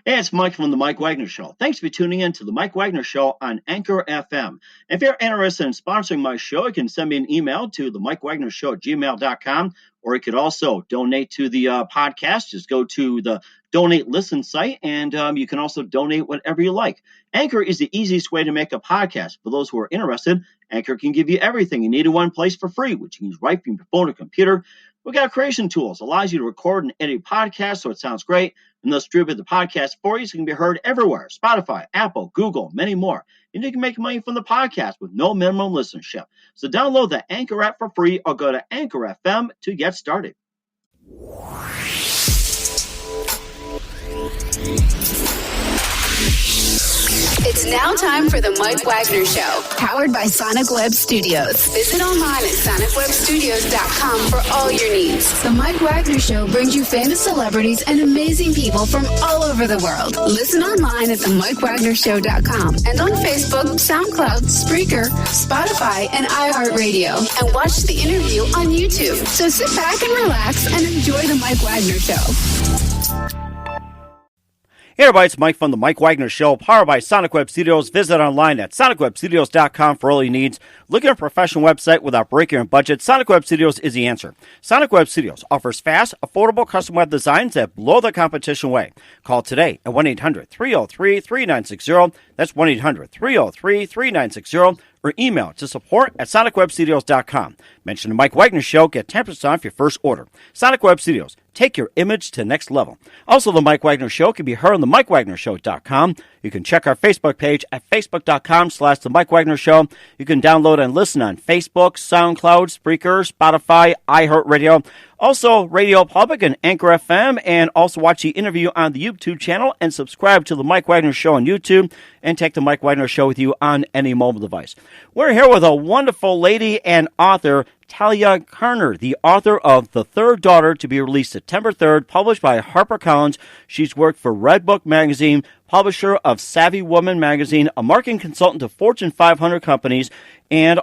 Hey, it's Mike from the Mike Wagner Show. Thanks for tuning in to the Mike Wagner Show on Anchor FM. If you're interested in sponsoring my show, you can send me an email to the Mike Wagner Show at gmail.com, or you could also donate to the podcast. Just go to the donate listen site, and you can also donate whatever you like. Anchor is the easiest way to make a podcast. For those who are interested, Anchor can give you everything you need in one place for free, which you can use right from your phone or computer. We've got creation tools, allows you to record and edit podcasts so it sounds great, and they'll distribute the podcast for you so it can be heard everywhere. Spotify, Apple, Google, many more. And you can make money from the podcast with no minimum listenership. So download the Anchor app for free or go to Anchor FM to get started. It's now time for the Mike Wagner Show, powered by Sonic Web Studios. Visit online at sonicwebstudios.com for all your needs. The Mike Wagner Show brings you famous celebrities and amazing people from all over the world. Listen online at themikewagnershow.com and on Facebook, SoundCloud, Spreaker, Spotify, and iHeartRadio. And watch the interview on YouTube. So sit back and relax and enjoy the Mike Wagner Show. Hey everybody, it's Mike from the Mike Wagner Show, powered by Sonic Web Studios. Visit online at sonicwebstudios.com for all your needs. Looking at a professional website without breaking your budget? Sonic Web Studios is the answer. Sonic Web Studios offers fast, affordable custom web designs that blow the competition away. Call today at 1-800-303-3960. That's 1-800-303-3960. Or email to support at sonicwebstudios.com. Mention the Mike Wagner Show, get 10% off your first order. Sonic Web Studios, take your image to the next level. Also, the Mike Wagner Show can be heard on the MikeWagnerShow.com. You can check our Facebook page at facebook.com/the Mike Wagner Show. You can download and listen on Facebook, SoundCloud, Spreaker, Spotify, iHeartRadio. Also, Radio Public and Anchor FM, and also watch the interview on the YouTube channel and subscribe to the Mike Wagner Show on YouTube and take the Mike Wagner Show with you on any mobile device. We're here with a wonderful lady and author, Talia Carner, the author of The Third Daughter, to be released September 3rd, published by HarperCollins. She's worked for Redbook Magazine, publisher of Savvy Woman Magazine, a marketing consultant to Fortune 500 companies, and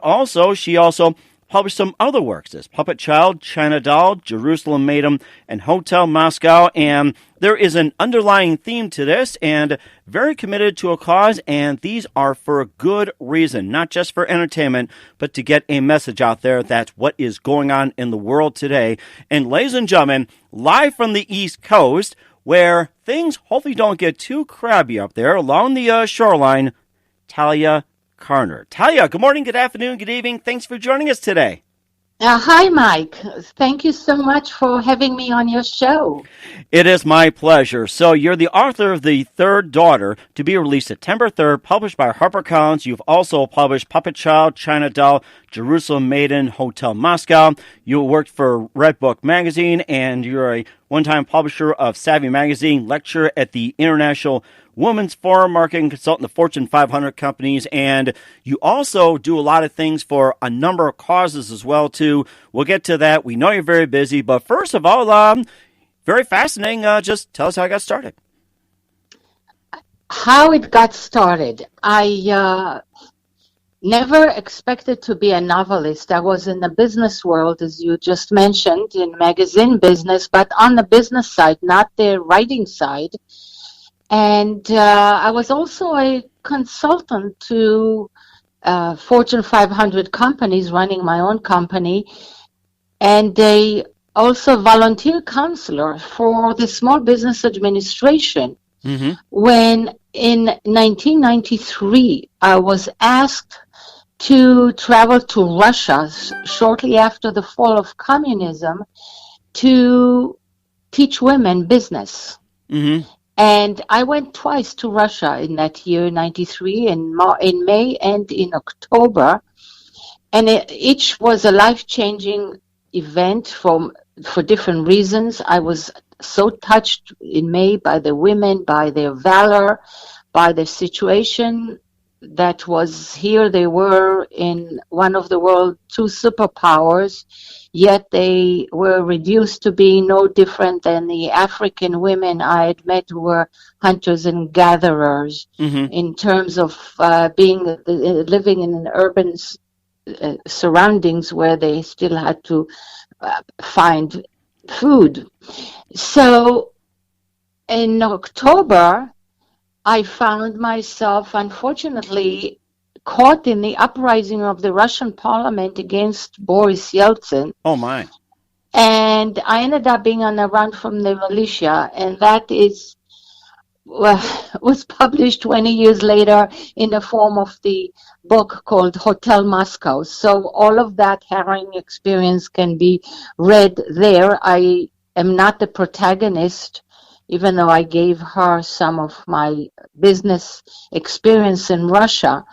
she also published some other works as Puppet Child, China Doll, Jerusalem Maiden, and Hotel Moscow. And there is an underlying theme to this, and very committed to a cause, and these are for a good reason, not just for entertainment, but to get a message out there. That's what is going on in the world today. And ladies and gentlemen, live from the East Coast, where things hopefully don't get too crabby up there along the shoreline, Talia Carner. Talia, good morning, good afternoon, good evening. Thanks for joining us today. Hi, Mike. Thank you so much for having me on your show. It is my pleasure. So you're the author of The Third Daughter, to be released September 3rd, published by HarperCollins. You've also published Puppet Child, China Doll, Jerusalem Maiden, Hotel Moscow. You worked for Redbook Magazine, and you're a one-time publisher of Savvy Magazine, lecturer at the International Women's Forum, marketing consultant to Fortune 500 companies, and you also do a lot of things for a number of causes as well, too. We'll get to that. We know you're very busy, but first of all, very fascinating. Just tell us how it got started. How it got started. I never expected to be a novelist. I was in the business world, as you just mentioned, in magazine business, but on the business side, not the writing side. And I was also a consultant to Fortune 500 companies, running my own company, and also volunteer counselor for the Small Business Administration. Mm-hmm. When in 1993, I was asked to travel to Russia shortly after the fall of communism to teach women business. Mm-hmm. And I went twice to Russia in that year, 93, in May and in October. And each was a life-changing event for different reasons. I was so touched in May by the women, by their valor, by the situation that was here. They were in one of the world's two superpowers, yet they were reduced to being no different than the African women I had met who were hunters and gatherers, mm-hmm. in terms of living in an urban surroundings where they still had to find food. So in October, I found myself, unfortunately, caught in the uprising of the Russian parliament against Boris Yeltsin. Oh, my. And I ended up being on the run from the militia, and that was published 20 years later in the form of the book called Hotel Moscow. So all of that harrowing experience can be read there. I am not the protagonist, even though I gave her some of my business experience in Russia.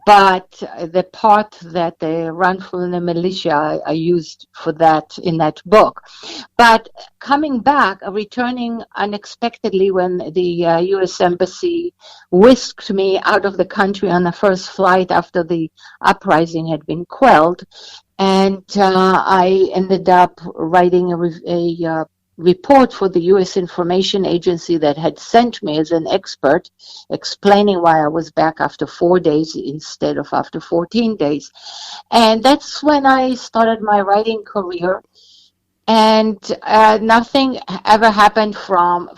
But the part that they run from the militia, I used for that in that book. But coming back, returning unexpectedly when the U.S. Embassy whisked me out of the country on the first flight after the uprising had been quelled, and I ended up writing a report for the U.S. Information Agency that had sent me as an expert, explaining why I was back after 4 days instead of after 14 days. And that's when I started my writing career. And nothing ever happened from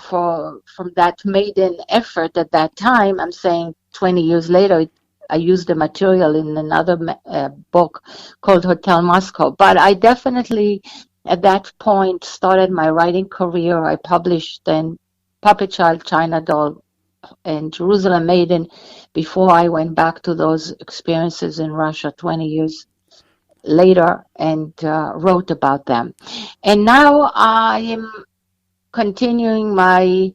that Maiden effort at that time. I'm saying 20 years later, I used the material in another book called Hotel Moscow. But I definitely, at that point, started my writing career. I published then Puppet Child, China Doll, and Jerusalem Maiden before I went back to those experiences in Russia 20 years later and wrote about them. And now I am continuing my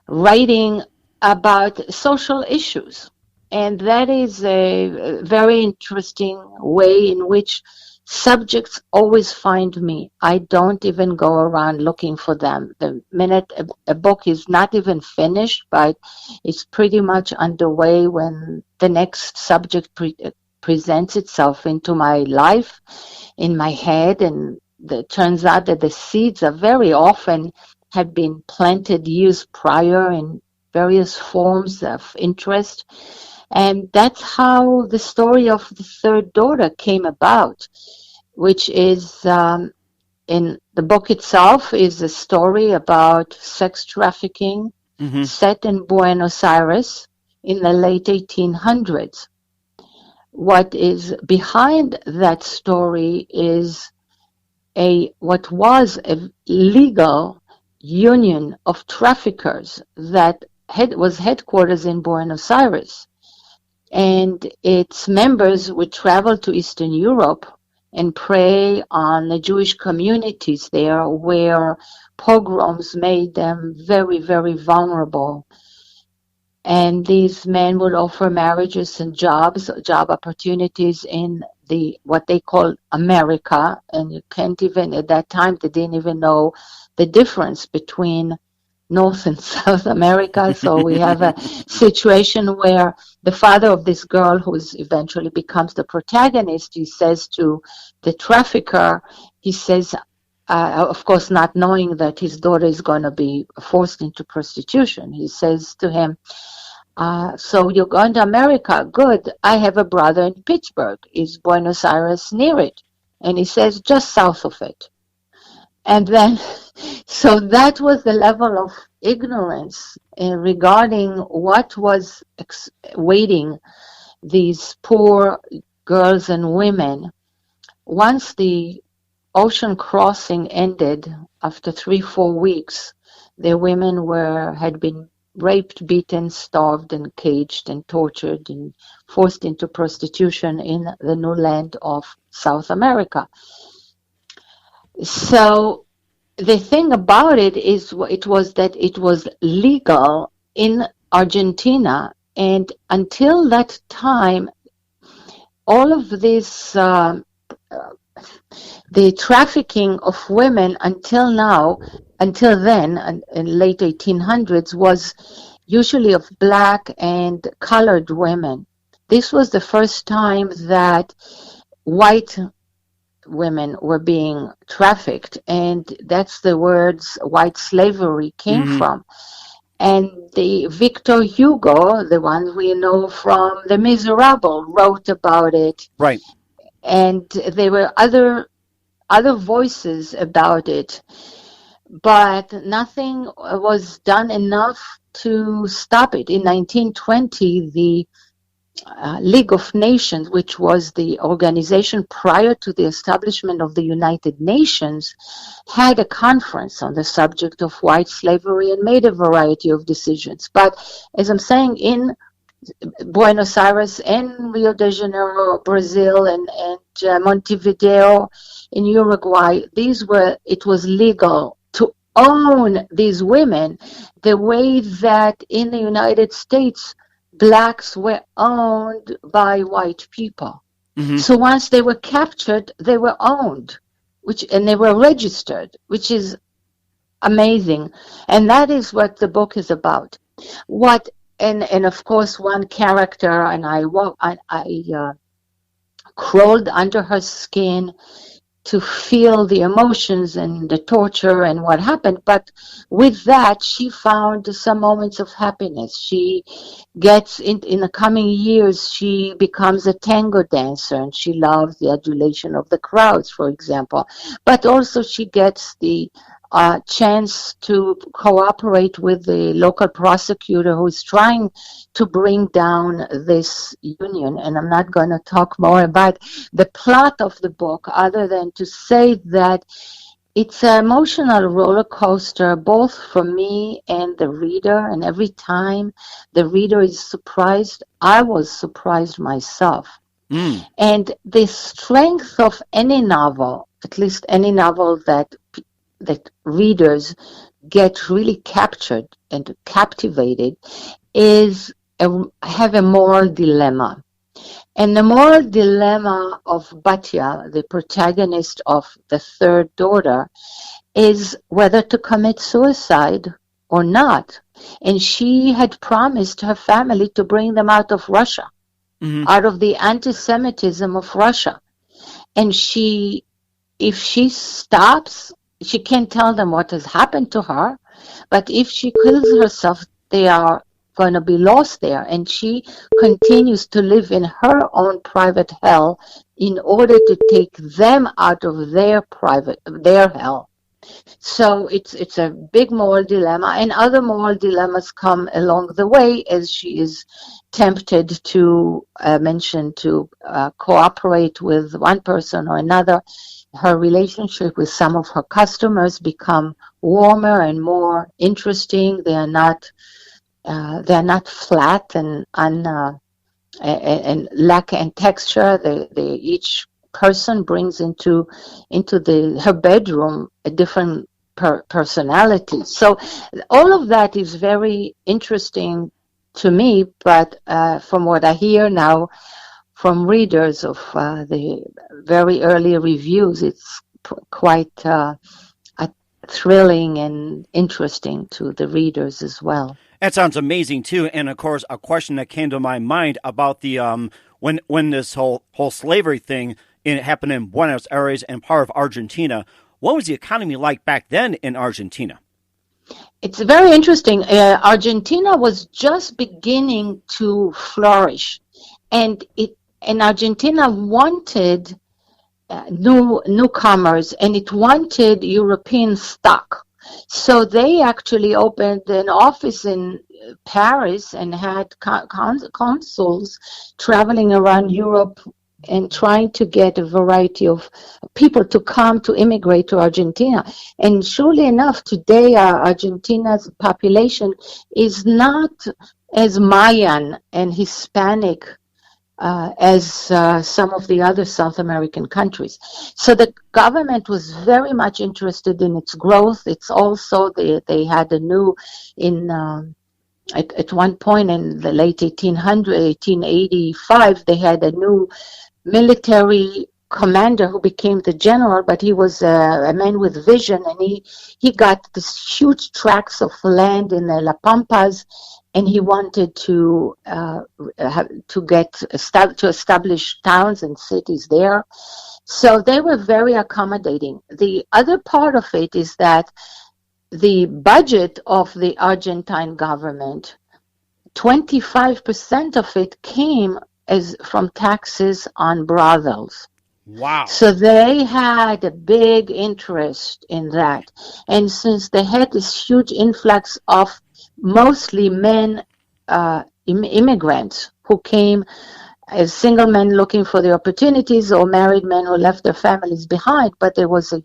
writing about social issues. And that is a very interesting way in which subjects always find me. I don't even go around looking for them. The minute a book is not even finished, but it's pretty much underway when the next subject presents itself into my life, in my head, and it turns out that the seeds are very often have been planted years prior in various forms of interest. And that's how the story of the third daughter came about, which is in the book itself is a story about sex trafficking set in Buenos Aires in the late 1800s. What is behind that story is what was a legal union of traffickers that was headquarters in Buenos Aires. And its members would travel to Eastern Europe and prey on the Jewish communities there, where pogroms made them very, very vulnerable. And these men would offer marriages and job opportunities in what they call America. And you can't even, at that time, they didn't even know the difference between North and South America. So we have a situation where the father of this girl, who eventually becomes the protagonist, he says to the trafficker, he says, of course, not knowing that his daughter is going to be forced into prostitution, he says to him, so you're going to America? Good. I have a brother in Pittsburgh. Is Buenos Aires near it? And he says, just south of it. And then, so that was the level of ignorance regarding what was awaiting these poor girls and women. Once the ocean crossing ended, after 3-4 weeks, the women had been raped, beaten, starved, and caged, and tortured, and forced into prostitution in the new land of South America. So the thing about it was that it was legal in Argentina, and until that time, all of this, the trafficking of women until then, in late 1800s, was usually of black and colored women. This was the first time that white women were being trafficked, and that's the words white slavery came from. And the Victor Hugo, the one we know from Les Miserables, wrote about it. Right. And there were other voices about it. but nothing was done enough to stop it. In 1920, the League of Nations, which was the organization prior to the establishment of the United Nations, had a conference on the subject of white slavery and made a variety of decisions. But as I'm saying, in Buenos Aires and Rio de Janeiro, Brazil, and Montevideo in Uruguay, it was legal to own these women the way that in the United States blacks were owned by white people. Mm-hmm. So once they were captured, they were owned, and they were registered, which is amazing. And that is what the book is about. And of course, one character, and I crawled under her skin to feel the emotions and the torture and what happened. But with that, she found some moments of happiness. She gets in the coming years, she becomes a tango dancer, and she loves the adulation of the crowds, for example. But also she gets the chance to cooperate with the local prosecutor who is trying to bring down this union. And I'm not going to talk more about the plot of the book other than to say that it's an emotional roller coaster, both for me and the reader. And every time the reader is surprised, I was surprised myself. Mm. And the strength of any novel, at least any novel that readers get really captured and captivated, is have a moral dilemma. And the moral dilemma of Batya, the protagonist of the third daughter, is whether to commit suicide or not. And she had promised her family to bring them out of Russia, mm-hmm. out of the anti-Semitism of Russia. And if she stops, she can't tell them what has happened to her, but if she kills herself, they are going to be lost there. And she continues to live in her own private hell in order to take them out of their hell. So it's a big moral dilemma, and other moral dilemmas come along the way as she is tempted to cooperate with one person or another. Her relationship with some of her customers become warmer and more interesting. They are not flat and lack in texture. They each person brings into her bedroom a different personality. So all of that is very interesting to me. But from what I hear now from readers of the very early reviews, it's quite thrilling and interesting to the readers as well. That sounds amazing too. And of course, a question that came to my mind about the when this whole slavery thing happened in Buenos Aires and part of Argentina. What was the economy like back then in Argentina? It's very interesting. Argentina was just beginning to flourish, and Argentina wanted newcomers, and it wanted European stock. So they actually opened an office in Paris and had consuls traveling around Europe and trying to get a variety of people to come to immigrate to Argentina. And surely enough, today Argentina's population is not as Mayan and Hispanic as some of the other South American countries. So the government was very much interested in its growth. It's also, they had a new, at one point in the late 1885, they had a new military commander who became the general, but he was a man with vision, and he got this huge tracts of land in the La Pampas, and he wanted to establish towns and cities there. So they were very accommodating. The other part of it is that the budget of the Argentine government, 25% of it came from taxes on brothels. Wow. So they had a big interest in that. And since they had this huge influx of mostly men, immigrants who came as single men looking for the opportunities or married men who left their families behind, but there was a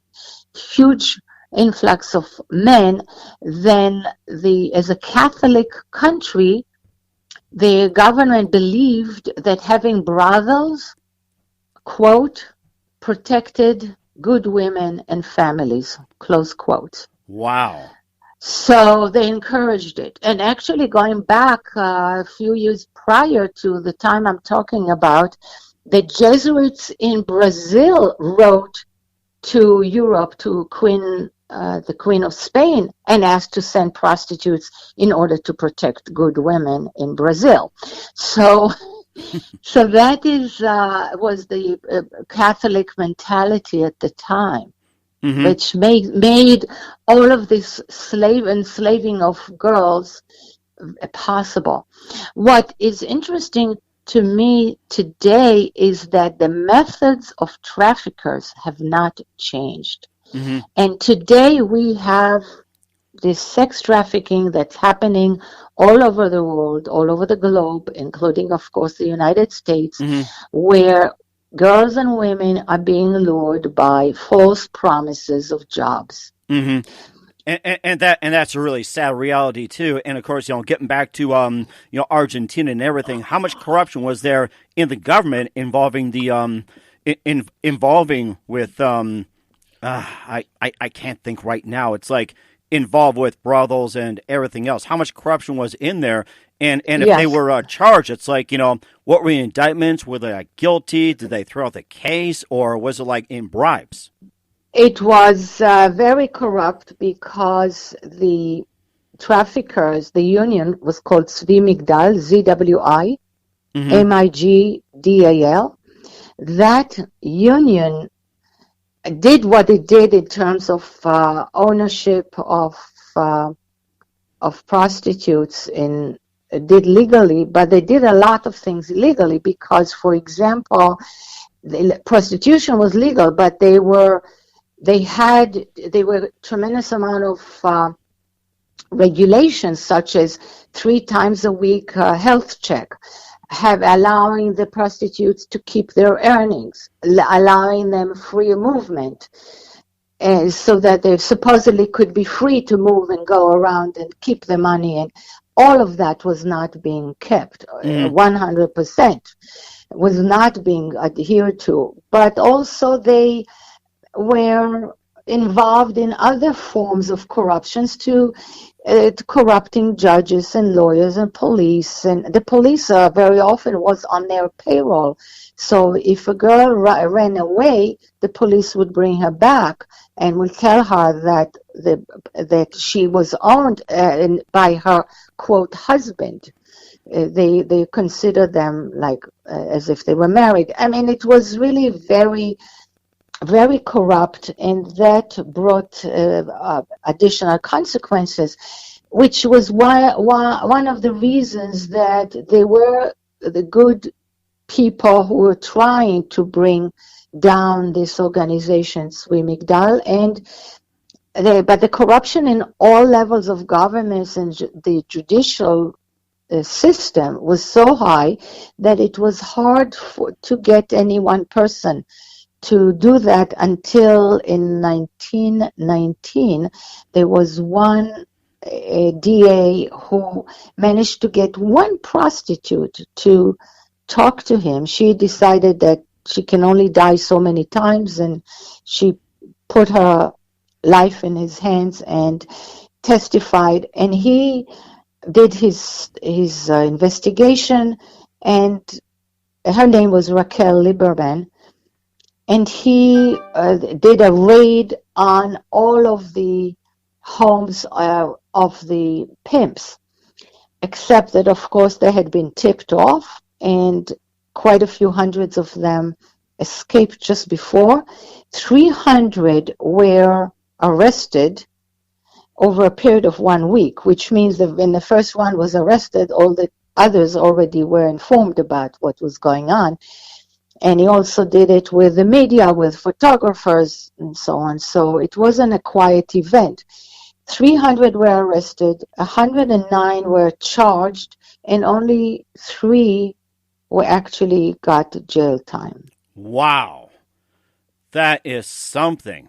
huge influx of men, then as a Catholic country, the government believed that having brothels, quote, protected good women and families, close quote. Wow. So they encouraged it. And actually going back a few years prior to the time I'm talking about, the Jesuits in Brazil wrote to Europe, to the Queen of Spain, and asked to send prostitutes in order to protect good women in Brazil. So that was the Catholic mentality at the time. Mm-hmm. Which made all of this enslaving of girls possible. What is interesting to me today is that the methods of traffickers have not changed. Mm-hmm. And today we have this sex trafficking that's happening all over the world, all over the globe, including, of course, the United States, mm-hmm. where girls and women are being lured by false promises of jobs. Mm-hmm. And that's a really sad reality too. And of course, getting back to Argentina and everything, how much corruption was there in the government involving the involving with I can't think right now. It's like involved with brothels and everything else. How much corruption was in there? And if yes. they were charged, it's like, what were the indictments? Were they guilty? Did they throw out the case? Or was it like in bribes? It was very corrupt because the traffickers, the union was called Zvi Migdal, ZWI, mm-hmm. MIGDAL. That union did what it did in terms of ownership of prostitutes did legally, but they did a lot of things illegally because, for example, prostitution was legal, but they were tremendous amount of regulations, such as 3 times a week health check, allowing the prostitutes to keep their earnings, allowing them free movement, so that they supposedly could be free to move and go around and keep the money. And all of that was not being kept. 100% was not being adhered to. But also they were involved in other forms of corruptions to corrupting judges and lawyers and police. And the police very often was on their payroll. So if a girl ran away, the police would bring her back and would tell her that she was owned by her, quote, husband. They considered them like as if they were married. I mean, it was really very, very corrupt, and that brought additional consequences, which was one of the reasons that they were the good people who were trying to bring down this organization, Zvi Migdal, but the corruption in all levels of governments and the judicial system was so high that it was hard to get any one person to do that until in 1919 there was one DA who managed to get one prostitute to talk to him. She decided that she can only die so many times, and she put her life in his hands and testified, and he did his investigation, and her name was Raquel Lieberman, and he did a raid on all of the homes of the pimps, except that, of course, they had been tipped off, and quite a few hundreds of them escaped just before. 300 were arrested over a period of 1 week, which means that when the first one was arrested, all the others already were informed about what was going on. And he also did it with the media, with photographers, and so on. So it wasn't a quiet event. 300 were arrested, 109 were charged, and only 3 were actually got jail time. Wow. That is something.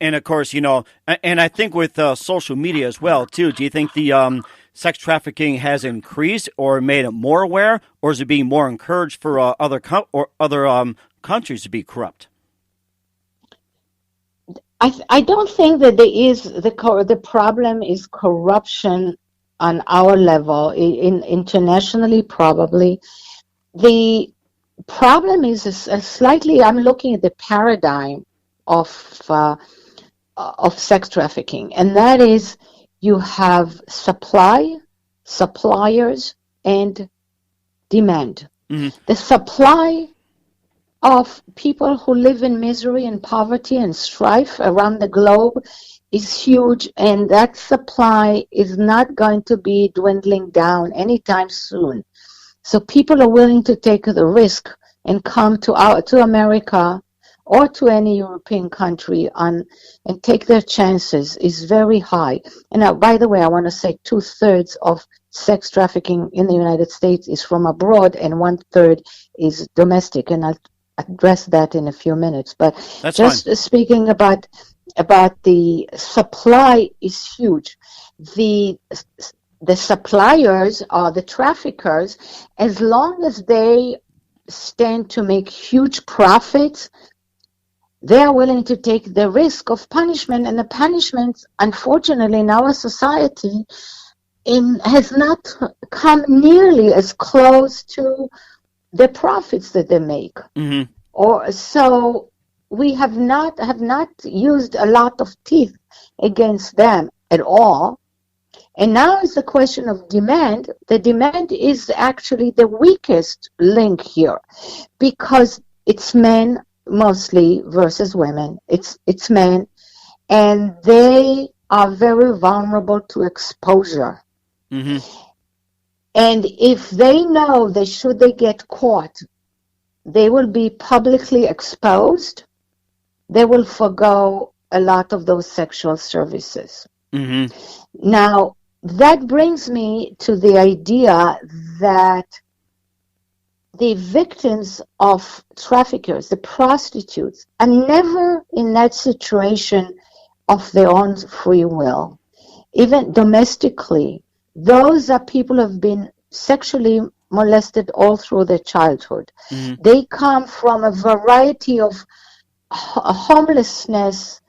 And of course, and I think with social media as well, too, do you think the sex trafficking has increased or made it more aware, or is it being more encouraged for other countries to be corrupt? I don't think that there is the problem is corruption on our level. Internationally, probably the problem is a slightly. I'm looking at the paradigm of sex trafficking, and that is you have suppliers, and demand. Mm-hmm. The supply of people who live in misery and poverty and strife around the globe is huge, and that supply is not going to be dwindling down anytime soon. So people are willing to take the risk and come to America or to any European country and take their chances is very high. And by the way, I want to say 2/3 of sex trafficking in the United States is from abroad and 1/3 is domestic. And I'll address that in a few minutes. But that's just fine. Speaking about the supply is huge. The suppliers or the traffickers, as long as they stand to make huge profits, they are willing to take the risk of punishment, and the punishment, unfortunately, in our society, has not come nearly as close to the profits that they make. Mm-hmm. Or so we have not used a lot of teeth against them at all. And now is the question of demand. The demand is actually the weakest link here, because it's men mostly versus women. It's men, and they are very vulnerable to exposure. Mm-hmm. And if they know that should they get caught, they will be publicly exposed, they will forgo a lot of those sexual services. Mm-hmm. Now, that brings me to the idea that the victims of traffickers, the prostitutes, are never in that situation of their own free will. Even domestically, those are people who have been sexually molested all through their childhood. Mm-hmm. They come from a variety of homelessness,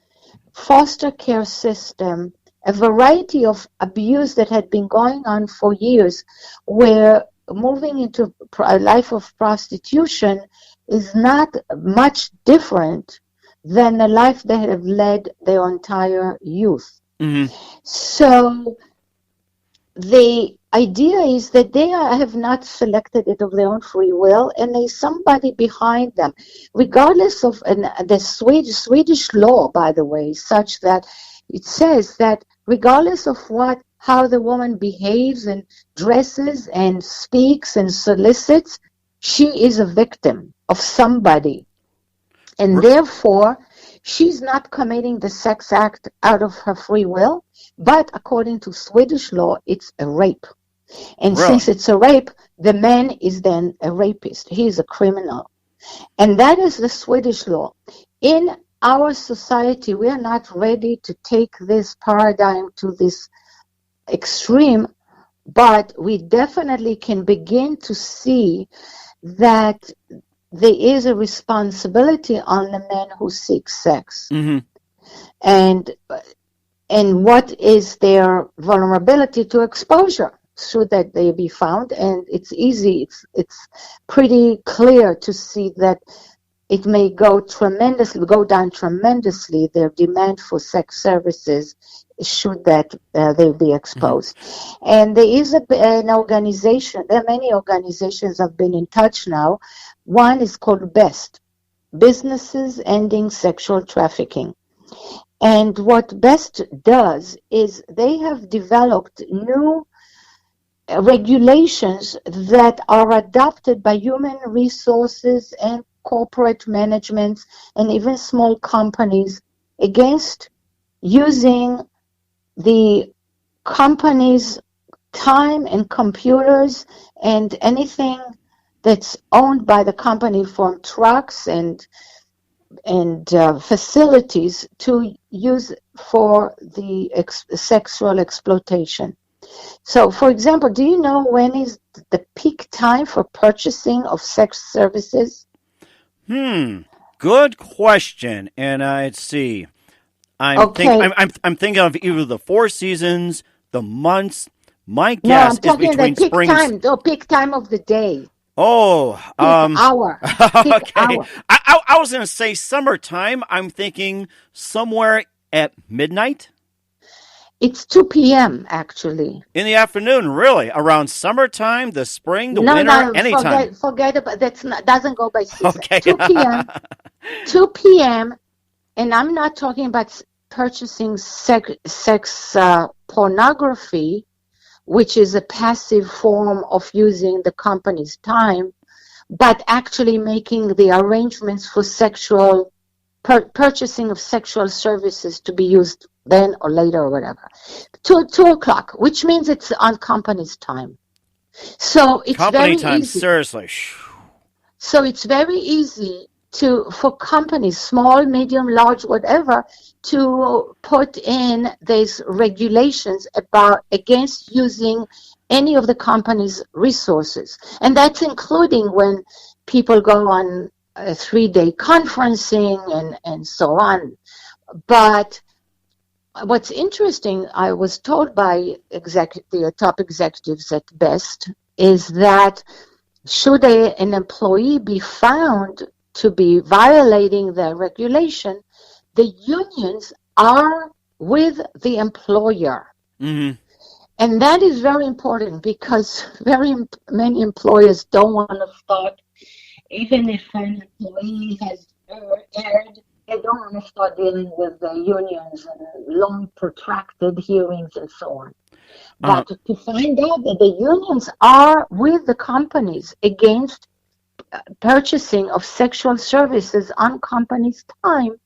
foster care system, a variety of abuse that had been going on for years, where moving into a life of prostitution is not much different than the life they have led their entire youth. Mm-hmm. So the idea is that they have not selected it of their own free will, and there's somebody behind them, regardless of the Swedish law, by the way, such that it says that regardless of how the woman behaves and dresses and speaks and solicits, she is a victim of somebody, and therefore she's not committing the sex act out of her free will, but according to Swedish law, it's a rape. And since it's a rape, the man is then a rapist. He is a criminal. And that is the Swedish law. In our society, we are not ready to take this paradigm to this extreme, but we definitely can begin to see that there is a responsibility on the men who seek sex. Mm-hmm. And what is their vulnerability to exposure, should that they be found. And it's easy, it's pretty clear to see that it may go down tremendously, their demand for sex services, should that they be exposed. Mm-hmm. And there is an organization, there are many organizations have been in touch now. One is called BEST, Businesses Ending Sexual Trafficking. And what BEST does is they have developed new regulations that are adopted by human resources and corporate managements and even small companies against using the company's time and computers and anything that's owned by the company, from trucks and facilities, to use for the sexual exploitation. So, for example, do you know when is the peak time for purchasing of sex services? Good question. And let's see. I'm thinking of either the 4 seasons, the months. My guess is between spring. Peak time of the day. Oh, hour. Okay. Hour. I was going to say summertime. I'm thinking somewhere at midnight. It's 2 p.m. actually. In the afternoon, really? Around summertime, the spring, the winter, anytime? Forget about that. Doesn't go by season. Okay. 2 p.m. 2 p.m. And I'm not talking about purchasing sex pornography, which is a passive form of using the company's time, but actually making the arrangements for sexual purchasing of sexual services to be used then or later or whatever. 2 o'clock, which means it's on company's time. So it's company very time, easy. Seriously. So it's very easy for companies, small, medium, large, whatever, to put in these regulations against using any of the company's resources. And that's including when people go on a 3-day conferencing and so on. But what's interesting, I was told by the top executives at Best, is that should an employee be found to be violating the regulation, the unions are with the employer. Mm-hmm. And that is very important, because very many employers don't want to start, even if an employee has erred, they don't want to start dealing with the unions and long protracted hearings and so on. But to find out that the unions are with the companies against purchasing of sexual services on company's time,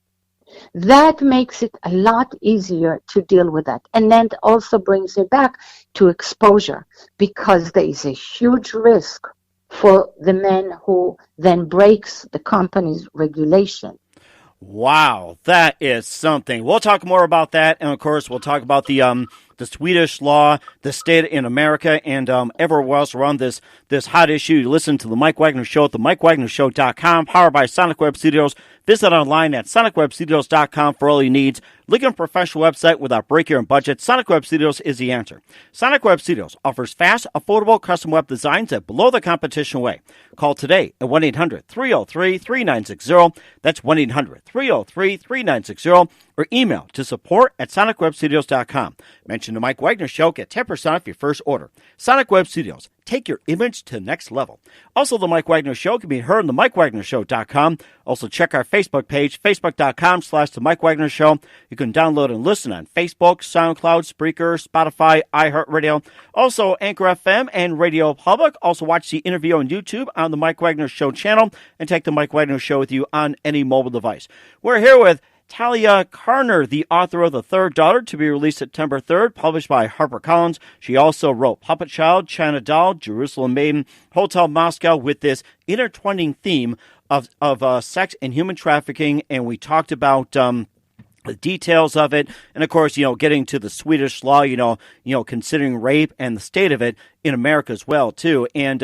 that makes it a lot easier to deal with that. And then it also brings it back to exposure, because there is a huge risk for the man who then breaks the company's regulation. Wow, that is something. We'll talk more about that, and of course, we'll talk about the Swedish law, the state in America, and everywhere else around this hot issue. You listen to the Mike Wagner Show at the MikeWagnerShow.com, powered by Sonic Web Studios. Visit online at SonicWebStudios.com for all your needs. Looking for a professional website without break your own budget? Sonic Web Studios is the answer. Sonic Web Studios offers fast, affordable custom web designs at below the competition way. Call today at 1-800-303-3960. That's 1-800-303-3960. Or email to support@SonicWebStudios.com. Mention the Mike Wagner Show. Get 10% off your first order. Sonic Web Studios. Take your image to the next level. Also, the Mike Wagner Show can be heard on the MikeWagnerShow.com. Also, check our Facebook page, Facebook.com/The Mike Wagner Show. You can download and listen on Facebook, SoundCloud, Spreaker, Spotify, iHeartRadio. Also, Anchor FM and Radio Public. Also, watch the interview on YouTube on the Mike Wagner Show channel, and take the Mike Wagner Show with you on any mobile device. We're here with Talia Carner, the author of The Third Daughter, to be released September 3rd, published by HarperCollins. She also wrote Puppet Child, China Doll, Jerusalem Maiden, Hotel Moscow, with this intertwining theme of sex and human trafficking, and we talked about the details of it, and of course, getting to the Swedish law, considering rape and the state of it in America as well, too, and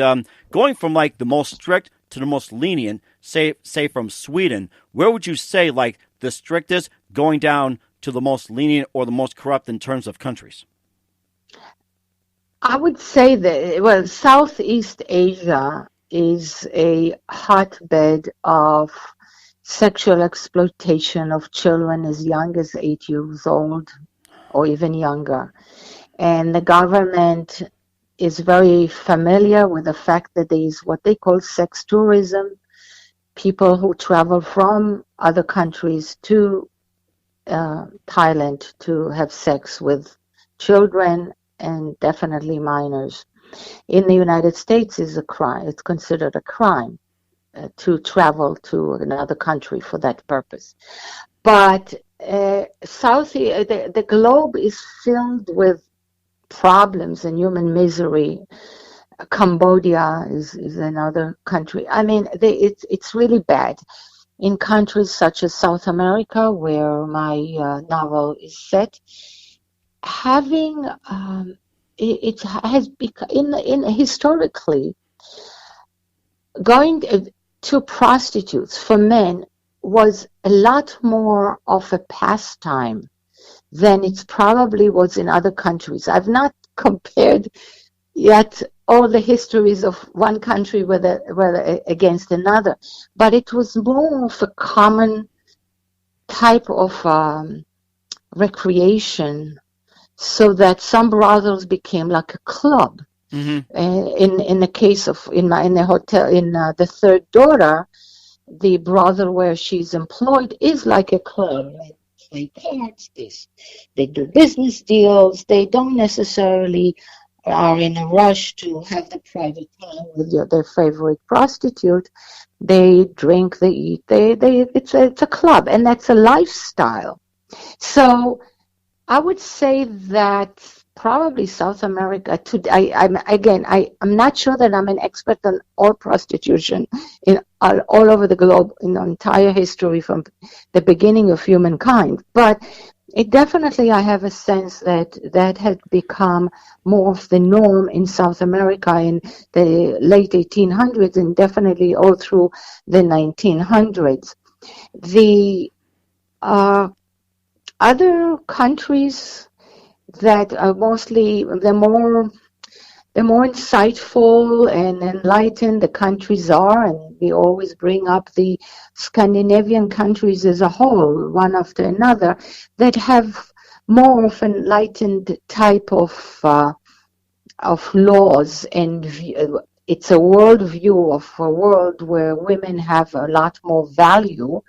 going from like the most strict to the most lenient, say from Sweden. Where would you say like the strictest, going down to the most lenient or the most corrupt in terms of countries? I would say that, Southeast Asia is a hotbed of sexual exploitation of children as young as 8 years old or even younger. And the government is very familiar with the fact that there is what they call sex tourism, people who travel from other countries to Thailand to have sex with children and definitely minors. In the United States is a crime. It's considered a crime. to travel to another country for that purpose. But the globe is filled with problems and human misery. Cambodia is another country. I mean, it's really bad. In countries such as South America, where my novel is set, having it has become in historically going to prostitutes for men was a lot more of a pastime than it probably was in other countries. I've not compared yet all the histories of one country whether against another, but it was more of a common type of recreation, so that some brothels became like a club. Mm-hmm. In the case of in the hotel in the Third Daughter, the brothel where she's employed is like a club. They play cards, they do business deals. They don't necessarily are in a rush to have the private time with their favorite prostitute. They drink, they eat, it's a club, and that's a lifestyle. So I would say that probably South America. I'm not sure that I'm an expert on all prostitution in all over the globe in the entire history from the beginning of humankind, but it definitely, I have a sense that had become more of the norm in South America in the late 1800s and definitely all through the 1900s. The other countries that are mostly the more insightful and enlightened the countries are, and we always bring up the Scandinavian countries as a whole, one after another, that have more of an enlightened type of laws, and it's a world view of a world where women have a lot more value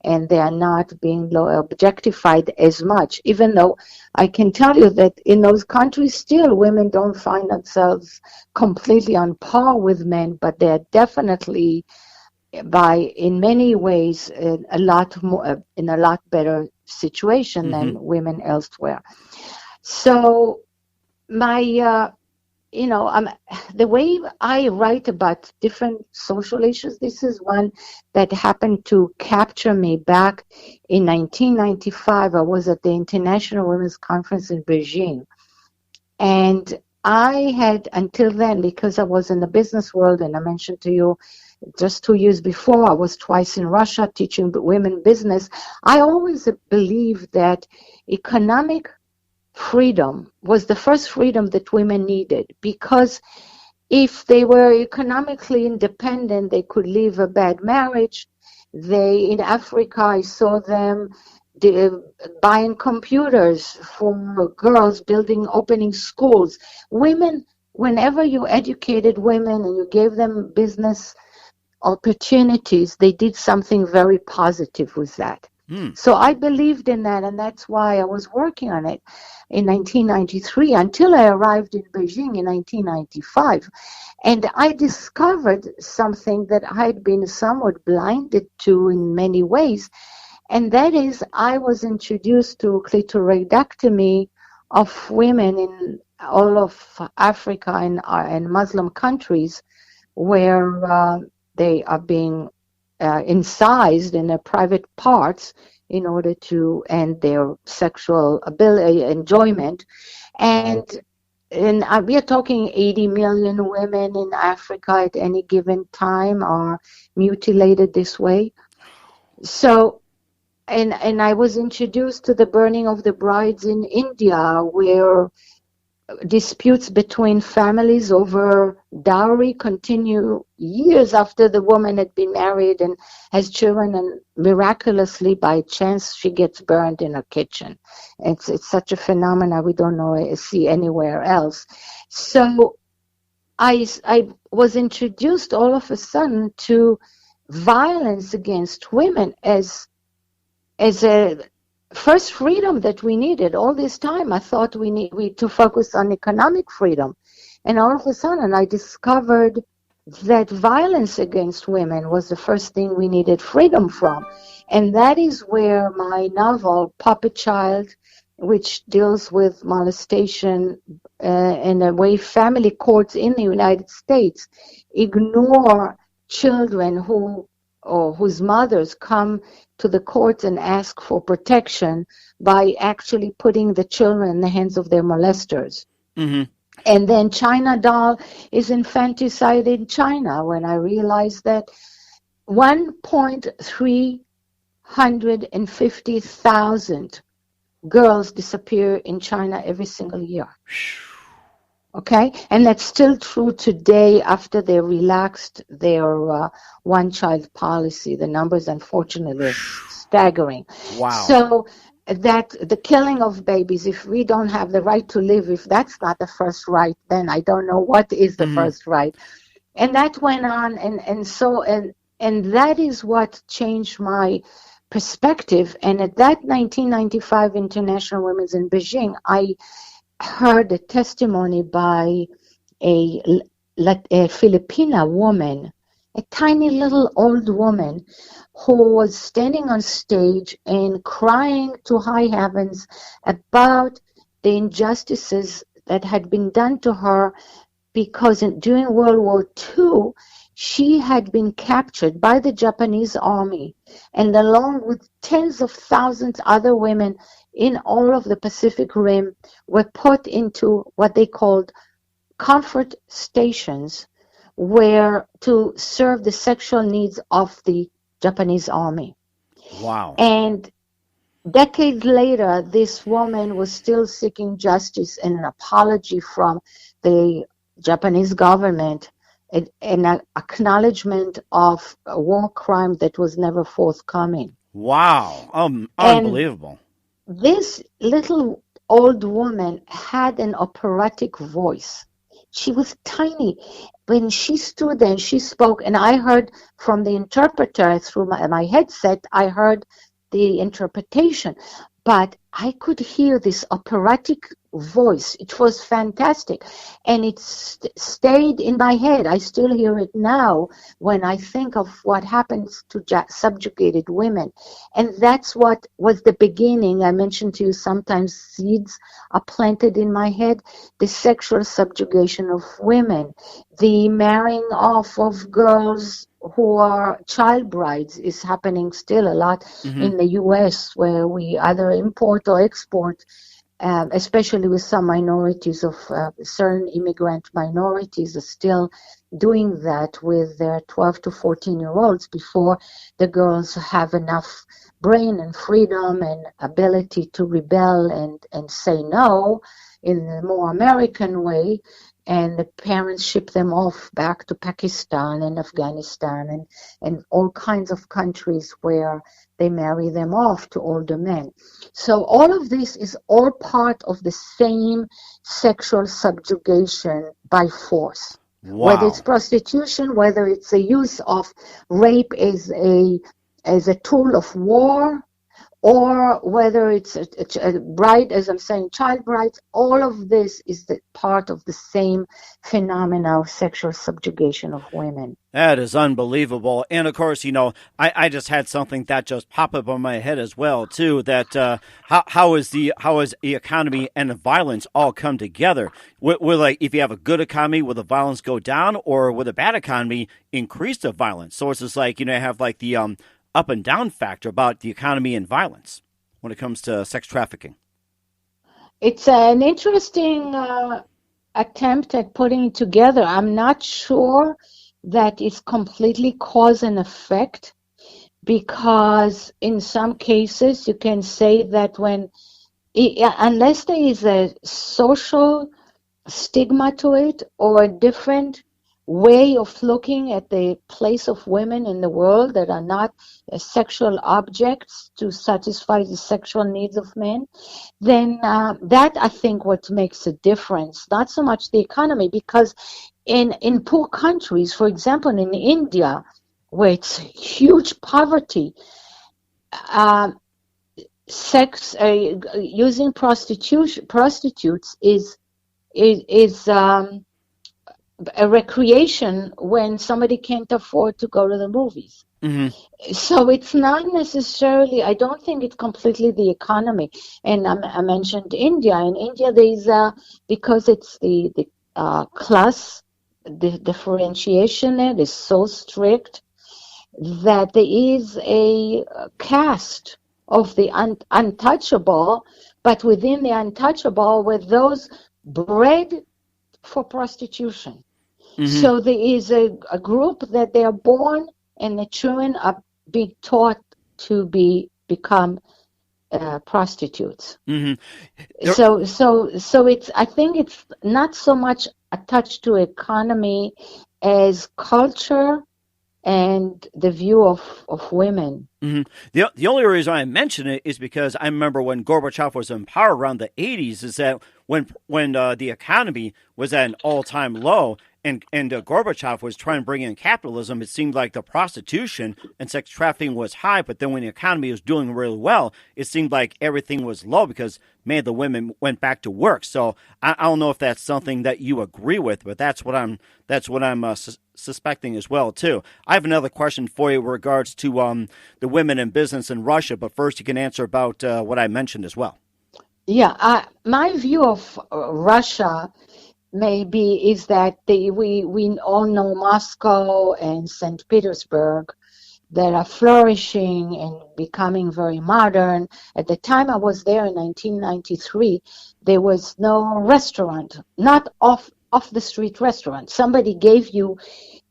and they are not being objectified as much, even though I can tell you that in those countries still women don't find themselves completely on par with men, but they're definitely in many ways a lot more in a lot better situation than women elsewhere. So my the way I write about different social issues, this is one that happened to capture me back in 1995. I was at the International Women's Conference in Beijing. And I had, until then, because I was in the business world, and I mentioned to you just 2 years before, I was twice in Russia teaching women business. I always believed that economic freedom was the first freedom that women needed, because if they were economically independent, they could leave a bad marriage. In Africa, I saw them buying computers for girls, opening schools. Women, whenever you educated women and you gave them business opportunities, they did something very positive with that. So I believed in that, and that's why I was working on it in 1993 until I arrived in Beijing in 1995. And I discovered something that I had been somewhat blinded to in many ways, and that is I was introduced to clitoridectomy of women in all of Africa and Muslim countries where they are being incised in their private parts in order to end their sexual enjoyment. And we are talking 80 million women in Africa at any given time are mutilated this way. So, and I was introduced to the burning of the brides in India, where disputes between families over dowry continue years after the woman had been married and has children, and miraculously by chance she gets burned in her kitchen. It's such a phenomenon we don't see anywhere else. So I was introduced all of a sudden to violence against women as a first freedom that we needed. All this time I thought we to focus on economic freedom, and all of a sudden I discovered that violence against women was the first thing we needed freedom from. And that is where my novel, Puppet Child, which deals with molestation and the way family courts in the United States ignore children whose mothers come to the courts and ask for protection by actually putting the children in the hands of their molesters. Mm-hmm. And then China Doll is infanticide in China, when I realized that 1,350,000 girls disappear in China every single year. Okay? And that's still true today after they relaxed their one-child policy. The numbers, unfortunately, are staggering. Wow. So that the killing of babies, if we don't have the right to live, if that's not the first right, then I don't know what is the first right. And that went on, and that is what changed my perspective. And at that 1995 International Women's in Beijing, I heard a testimony by a Filipina woman, a tiny little old woman, who was standing on stage and crying to high heavens about the injustices that had been done to her, because during World War II, she had been captured by the Japanese army, and along with tens of thousands other women in all of the Pacific Rim were put into what they called comfort stations, where to serve the sexual needs of the Japanese army. Wow. And decades later, this woman was still seeking justice and an apology from the Japanese government, an acknowledgement of a war crime that was never forthcoming. Wow. Unbelievable. And this little old woman had an operatic voice. She was tiny. When she stood there and she spoke, and I heard from the interpreter through my headset, I heard the interpretation. But I could hear this operatic voice. It was fantastic. And it stayed in my head. I still hear it now when I think of what happens to subjugated women. And that's what was the beginning. I mentioned to you sometimes seeds are planted in my head. The sexual subjugation of women, the marrying off of girls who are child brides is happening still a lot in the U.S., where we either import or export, especially with some minorities of certain immigrant minorities are still doing that with their 12 to 14-year-olds before the girls have enough brain and freedom and ability to rebel and say no in a more American way. And the parents ship them off back to Pakistan and Afghanistan and all kinds of countries where they marry them off to older men. So all of this is all part of the same sexual subjugation by force. Wow. Whether it's prostitution, whether it's the use of rape as a tool of war, or whether it's a bride, as I'm saying, child brides, all of this is the part of the same phenomena of sexual subjugation of women. That is unbelievable. And, of course, I just had something that just popped up on my head as well, too, that how is the economy and the violence all come together? Will, like, if you have a good economy, will the violence go down, or will the bad economy increase the violence? So it's just like, you have like the up and down factor about the economy and violence when it comes to sex trafficking. It's an interesting attempt at putting it together. I'm not sure that it's completely cause and effect, because in some cases you can say that unless there is a social stigma to it or a different way of looking at the place of women in the world that are not sexual objects to satisfy the sexual needs of men, then that I think what makes a difference, not so much the economy, because in poor countries, for example in India, where it's huge poverty, using prostitutes is a recreation when somebody can't afford to go to the movies. So it's not necessarily, I don't think it's completely the economy. And I mentioned India. In India, there's, because it's the class, the differentiation there is so strict that there is a caste of the untouchable, but within the untouchable were those bred for prostitution. So there is a group that they are born and the children are being taught to become prostitutes. So it's, I think it's not so much attached to economy as culture and the view of women. The only reason I mention it is because I remember when Gorbachev was in power around the 80s, is that when the economy was at an all-time low, and Gorbachev was trying to bring in capitalism, it seemed like the prostitution and sex trafficking was high, but then when the economy was doing really well, it seemed like everything was low because, man, the women went back to work. So I don't know if that's something that you agree with, but that's what I'm suspecting as well, too. I have another question for you in regards to the women in business in Russia, but first you can answer about what I mentioned as well. Yeah, my view of Russia maybe is that we all know Moscow and St. Petersburg that are flourishing and becoming very modern. At the time I was there in 1993, there was no restaurant, not off the street restaurant. Somebody gave you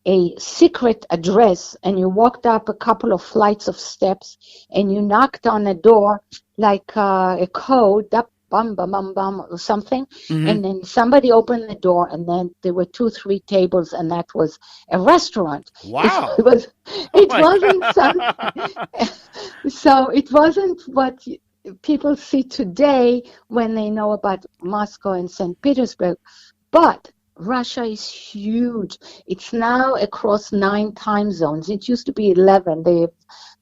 a secret address and you walked up a couple of flights of steps and you knocked on a door like a code, bum, bum, bum, bum, or something. And then somebody opened the door and then there were 2-3 tables and that was a restaurant. Wow. It wasn't something. So it wasn't what people see today when they know about Moscow and St. Petersburg. But Russia is huge. It's now across 9 time zones. It used to be 11. They've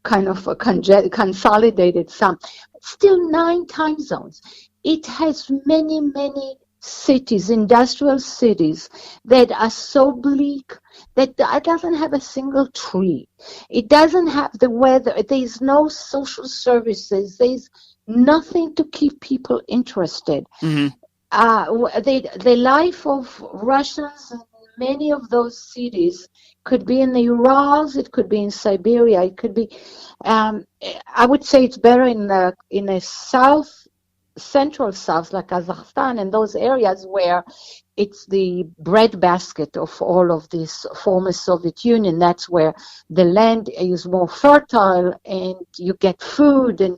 kind of consolidated some. Still 9 time zones. It has many, many cities, industrial cities, that are so bleak that it doesn't have a single tree. It doesn't have the weather. There's no social services. There's nothing to keep people interested. The life of Russians in many of those cities could be in the Urals, it could be in Siberia, it could be, I would say it's better in the central south, like Kazakhstan, and those areas where it's the breadbasket of all of this former Soviet Union. That's where the land is more fertile and you get food and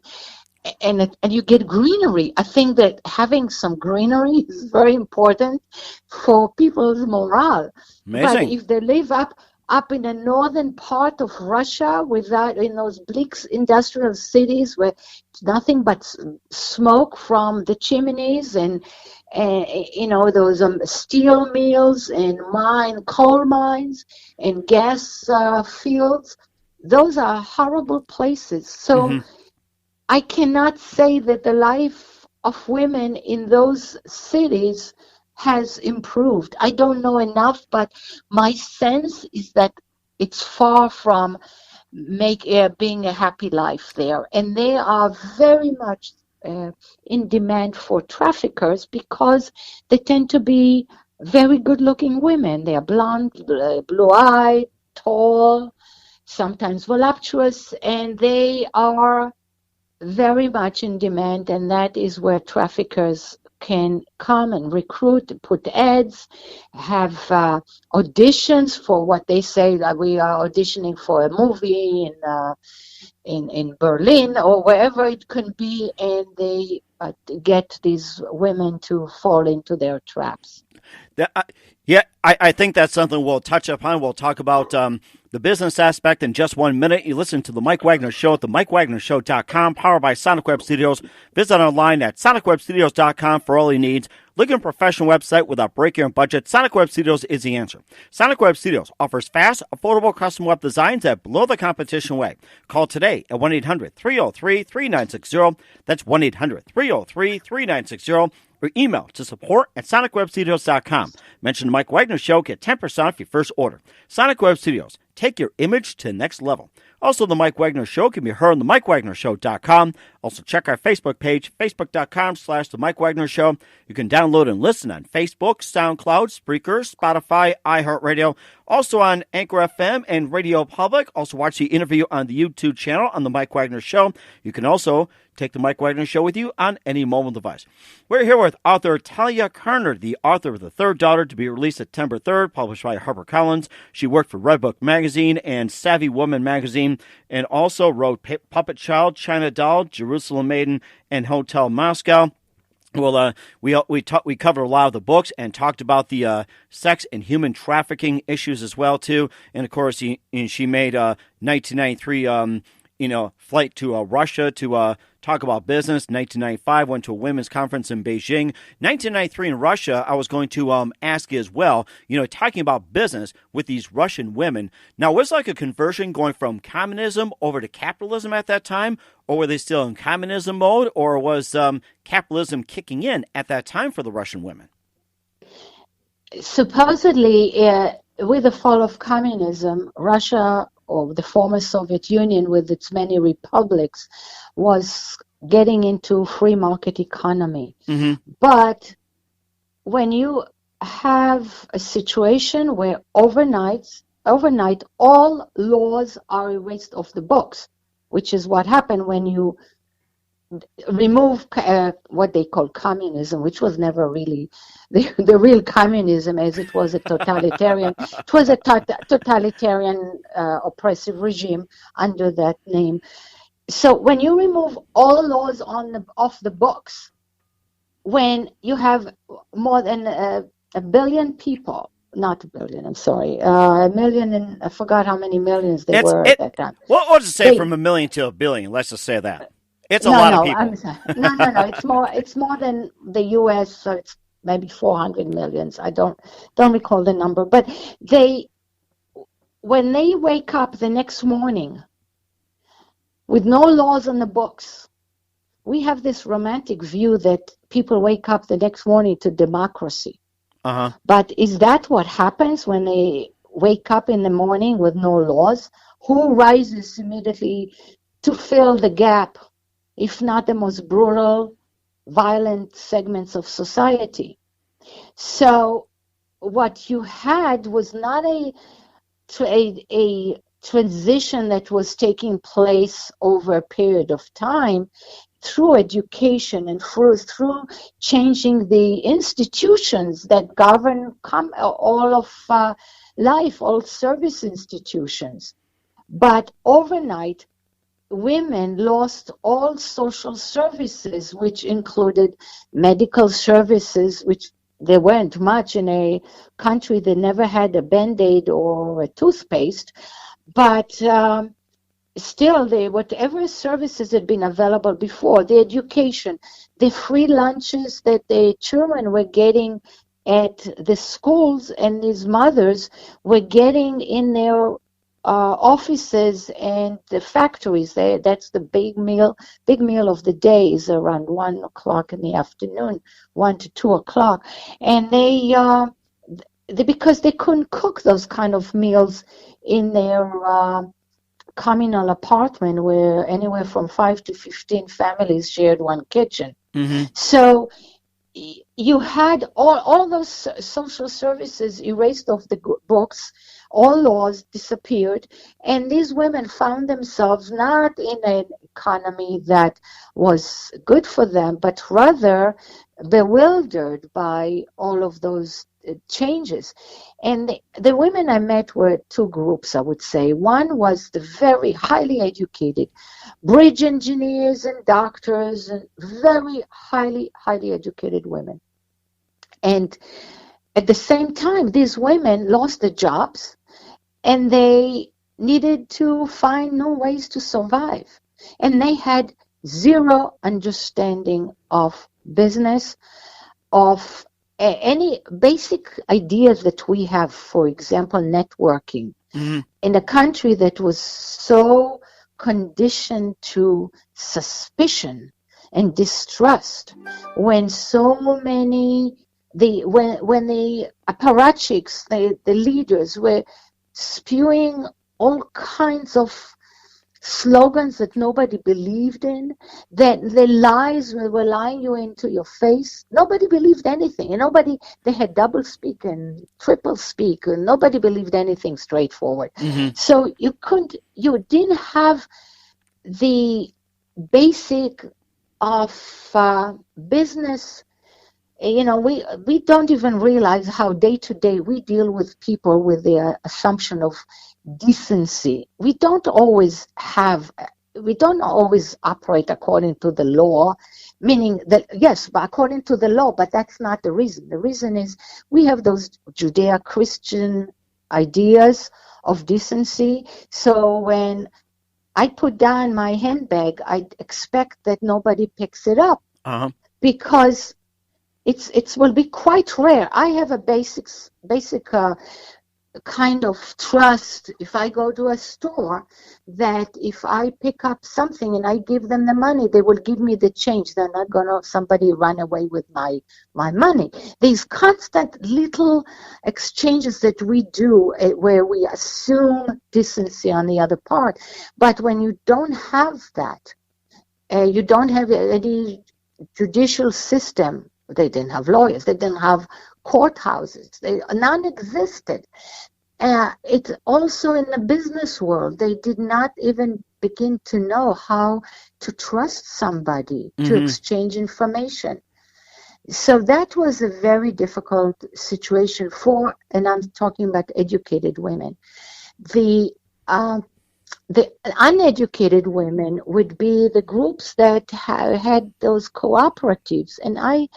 you get greenery. I think that having some greenery is very important for people's morale. Amazing. But if they live up in the northern part of Russia, in those bleak industrial cities where it's nothing but smoke from the chimneys and those steel mills and coal mines and gas fields, those are horrible places. So I cannot say that the life of women in those cities has improved. I don't know enough, but my sense is that it's far from being a happy life there. And they are very much in demand for traffickers because they tend to be very good-looking women. They are blonde, blue-eyed, tall, sometimes voluptuous, and they are very much in demand, and that is where traffickers can come and recruit, put ads, have auditions for what they say that we are auditioning for a movie in Berlin or wherever it can be, and they get these women to fall into their traps. I think that's something we'll touch upon. We'll talk about the business aspect in just 1 minute. You listen to The Mike Wagner Show at themikewagnershow.com, powered by Sonic Web Studios. Visit online at sonicwebstudios.com for all your needs. Looking for a professional website without breaking your budget? Sonic Web Studios is the answer. Sonic Web Studios offers fast, affordable custom web designs that blow the competition away. Call today at 1-800-303-3960. That's 1-800-303-3960. or email to support@sonicwebstudios.com. Mention the Mike Wagner Show, get 10% off your first order. Sonic Web Studios, take your image to the next level. Also, the Mike Wagner Show can be heard on the MikeWagnerShow.com. Also, check our Facebook page, facebook.com/The Mike Wagner Show. You can download and listen on Facebook, SoundCloud, Spreaker, Spotify, iHeartRadio. Also on Anchor FM and Radio Public. Also, watch the interview on the YouTube channel on the Mike Wagner Show. You can also take the Mike Wagner Show with you on any mobile device. We're here with author Talia Carner, the author of The Third Daughter, to be released September 3rd, published by HarperCollins. She worked for Redbook Magazine and Savvy Woman Magazine, and also wrote Puppet Child, China Doll, Jerusalem Maiden, and Hotel Moscow. Well, we covered a lot of the books and talked about the sex and human trafficking issues as well too. And of course, she made 1993 flight to Russia to talk about business. 1995 went to a women's conference in Beijing. 1993 in Russia, I was going to ask you as well, talking about business with these Russian women. Now, was like a conversion going from communism over to capitalism at that time? Or were they still in communism mode? Or was capitalism kicking in at that time for the Russian women? Supposedly, with the fall of communism, Russia, or the former Soviet Union with its many republics, was getting into free market economy. Mm-hmm. But when you have a situation where overnight all laws are erased off the books, which is what happened when you remove what they call communism, which was never really the real communism, as it was a totalitarian. It was a totalitarian oppressive regime under that name. So when you remove all laws off the books, when you have more than a billion people, not a billion, I'm sorry, a million, and I forgot how many millions were at that time. What does it say from a million to a billion? Let's just say that. It's a lot of people. I'm sorry. No. It's more than the U.S., so it's maybe 400 millions. I don't recall the number. But when they wake up the next morning with no laws on the books, we have this romantic view that people wake up the next morning to democracy. Uh-huh. But is that what happens when they wake up in the morning with no laws? Who rises immediately to fill the gap, if not the most brutal, violent segments of society? So what you had was not a transition that was taking place over a period of time through education and through changing the institutions that govern all of life, all service institutions. But overnight, women lost all social services, which included medical services, which there weren't much in a country that never had a Band-Aid or a toothpaste. But still, whatever services had been available before, the education, the free lunches that the children were getting at the schools and these mothers were getting in their offices and the factories. That's the big meal of the day is around 1 o'clock in the afternoon, 1 to 2 o'clock. And they because they couldn't cook those kind of meals in their communal apartment where anywhere from 5 to 15 families shared one kitchen. Mm-hmm. So you had all those social services erased off the books, all laws disappeared, and these women found themselves not in an economy that was good for them, but rather bewildered by all of those changes. And the women I met were two groups, I would say. One was the very highly educated bridge engineers and doctors, and very highly educated women. And at the same time, these women lost their jobs and they needed to find new ways to survive. And they had zero understanding of business, of any basic ideas that we have, for example, networking. Mm-hmm. In a country that was so conditioned to suspicion and distrust when so many when the apparatchiks, the leaders, were spewing all kinds of slogans that nobody believed in, that the lies were lying you into your face. Nobody believed anything, and they had double speak and triple speak, and nobody believed anything straightforward. So you didn't have the basic of business. We don't even realize how day to day we deal with people with the assumption of decency. We don't always operate according to the law, meaning that, yes, but according to the law, but that's not the reason. The reason is we have those Judeo-Christian ideas of decency. So when I put down my handbag, I expect that nobody picks it up because it will be quite rare. I have a basic kind of trust if I go to a store that if I pick up something and I give them the money, they will give me the change. They're not going to somebody run away with my money. These constant little exchanges that we do where we assume decency on the other part. But when you don't have that, you don't have any judicial system. They didn't have lawyers. They didn't have courthouses. They non-existed. It's also in the business world. They did not even begin to know how to trust somebody, to exchange information. So that was a very difficult situation and I'm talking about educated women. The uneducated women would be the groups that had those cooperatives, and I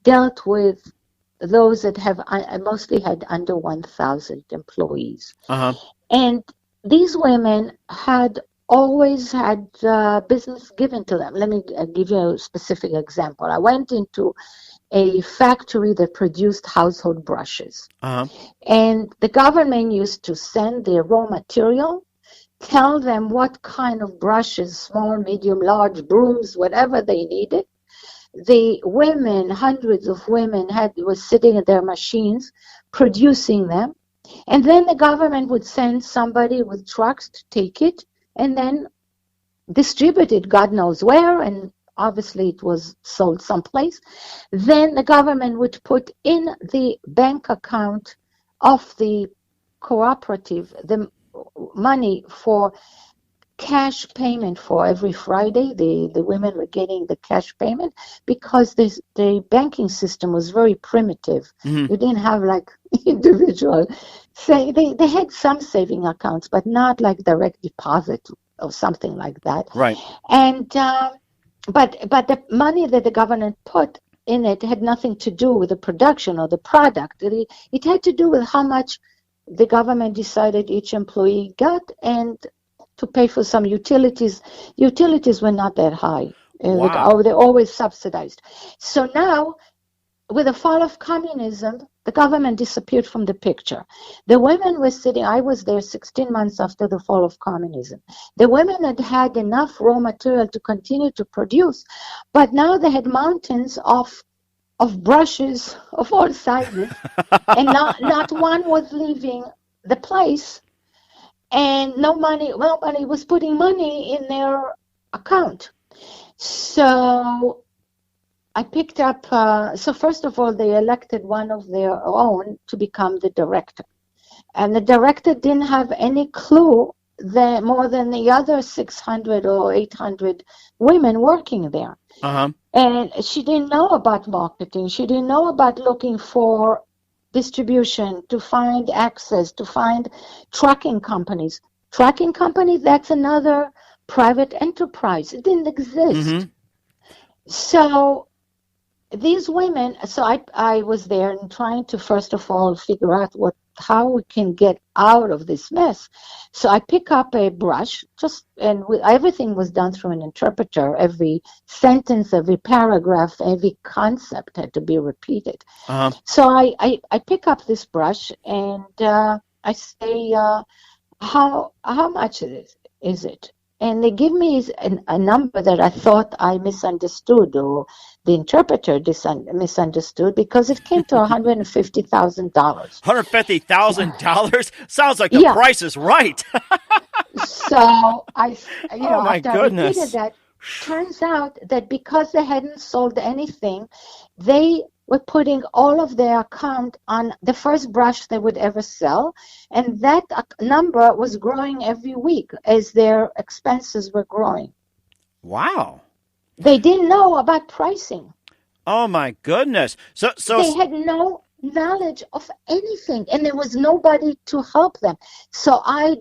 dealt with those that I mostly had under 1,000 employees. And these women had always had business given to them. Let me give you a specific example. I went into a factory that produced household brushes. And the government used to send their raw material, tell them what kind of brushes, small, medium, large, brooms, whatever they needed. The women, hundreds of women were sitting at their machines producing them. And then the government would send somebody with trucks to take it and then distribute it God knows where, and obviously it was sold someplace. Then the government would put in the bank account of the cooperative the money for cash payment for every Friday. The women were getting the cash payment because the banking system was very primitive. You didn't have like individual. Say they had some saving accounts, but not like direct deposit or something like that. Right. And but the money that the government put in it had nothing to do with the production or the product. It had to do with how much the government decided each employee got, and to pay for some utilities. Utilities were not that high. Wow. They're always subsidized. So now, with the fall of communism, the government disappeared from the picture. The women were sitting, I was there 16 months after the fall of communism. The women had had enough raw material to continue to produce, but now they had mountains of brushes of all sizes, and not one was leaving the place. And nobody was putting money in their account. So I picked up, so first of all, they elected one of their own to become the director. And the director didn't have any clue that more than the other 600 or 800 women working there. And she didn't know about marketing. She didn't know about looking for distribution, to find access, to find trucking companies. Trucking companies, that's another private enterprise. It didn't exist. So these women, so I was there and trying to first of all figure out how we can get out of this mess. So I pick up a brush, everything was done through an interpreter. Every sentence, every paragraph, every concept had to be repeated. So I pick up this brush and I say, how much is it? and they give me a number that I thought I misunderstood, or the interpreter misunderstood, because it came to $150,000. $150,000 sounds like the Yeah. price is right. So Oh my after I repeated goodness. that, turns out that because they hadn't sold anything, they were putting all of their account on the first brush they would ever sell, and that number was growing every week as their expenses were growing. Wow. They didn't know about pricing. Oh my goodness. So They had no knowledge of anything, and there was nobody to help them. So I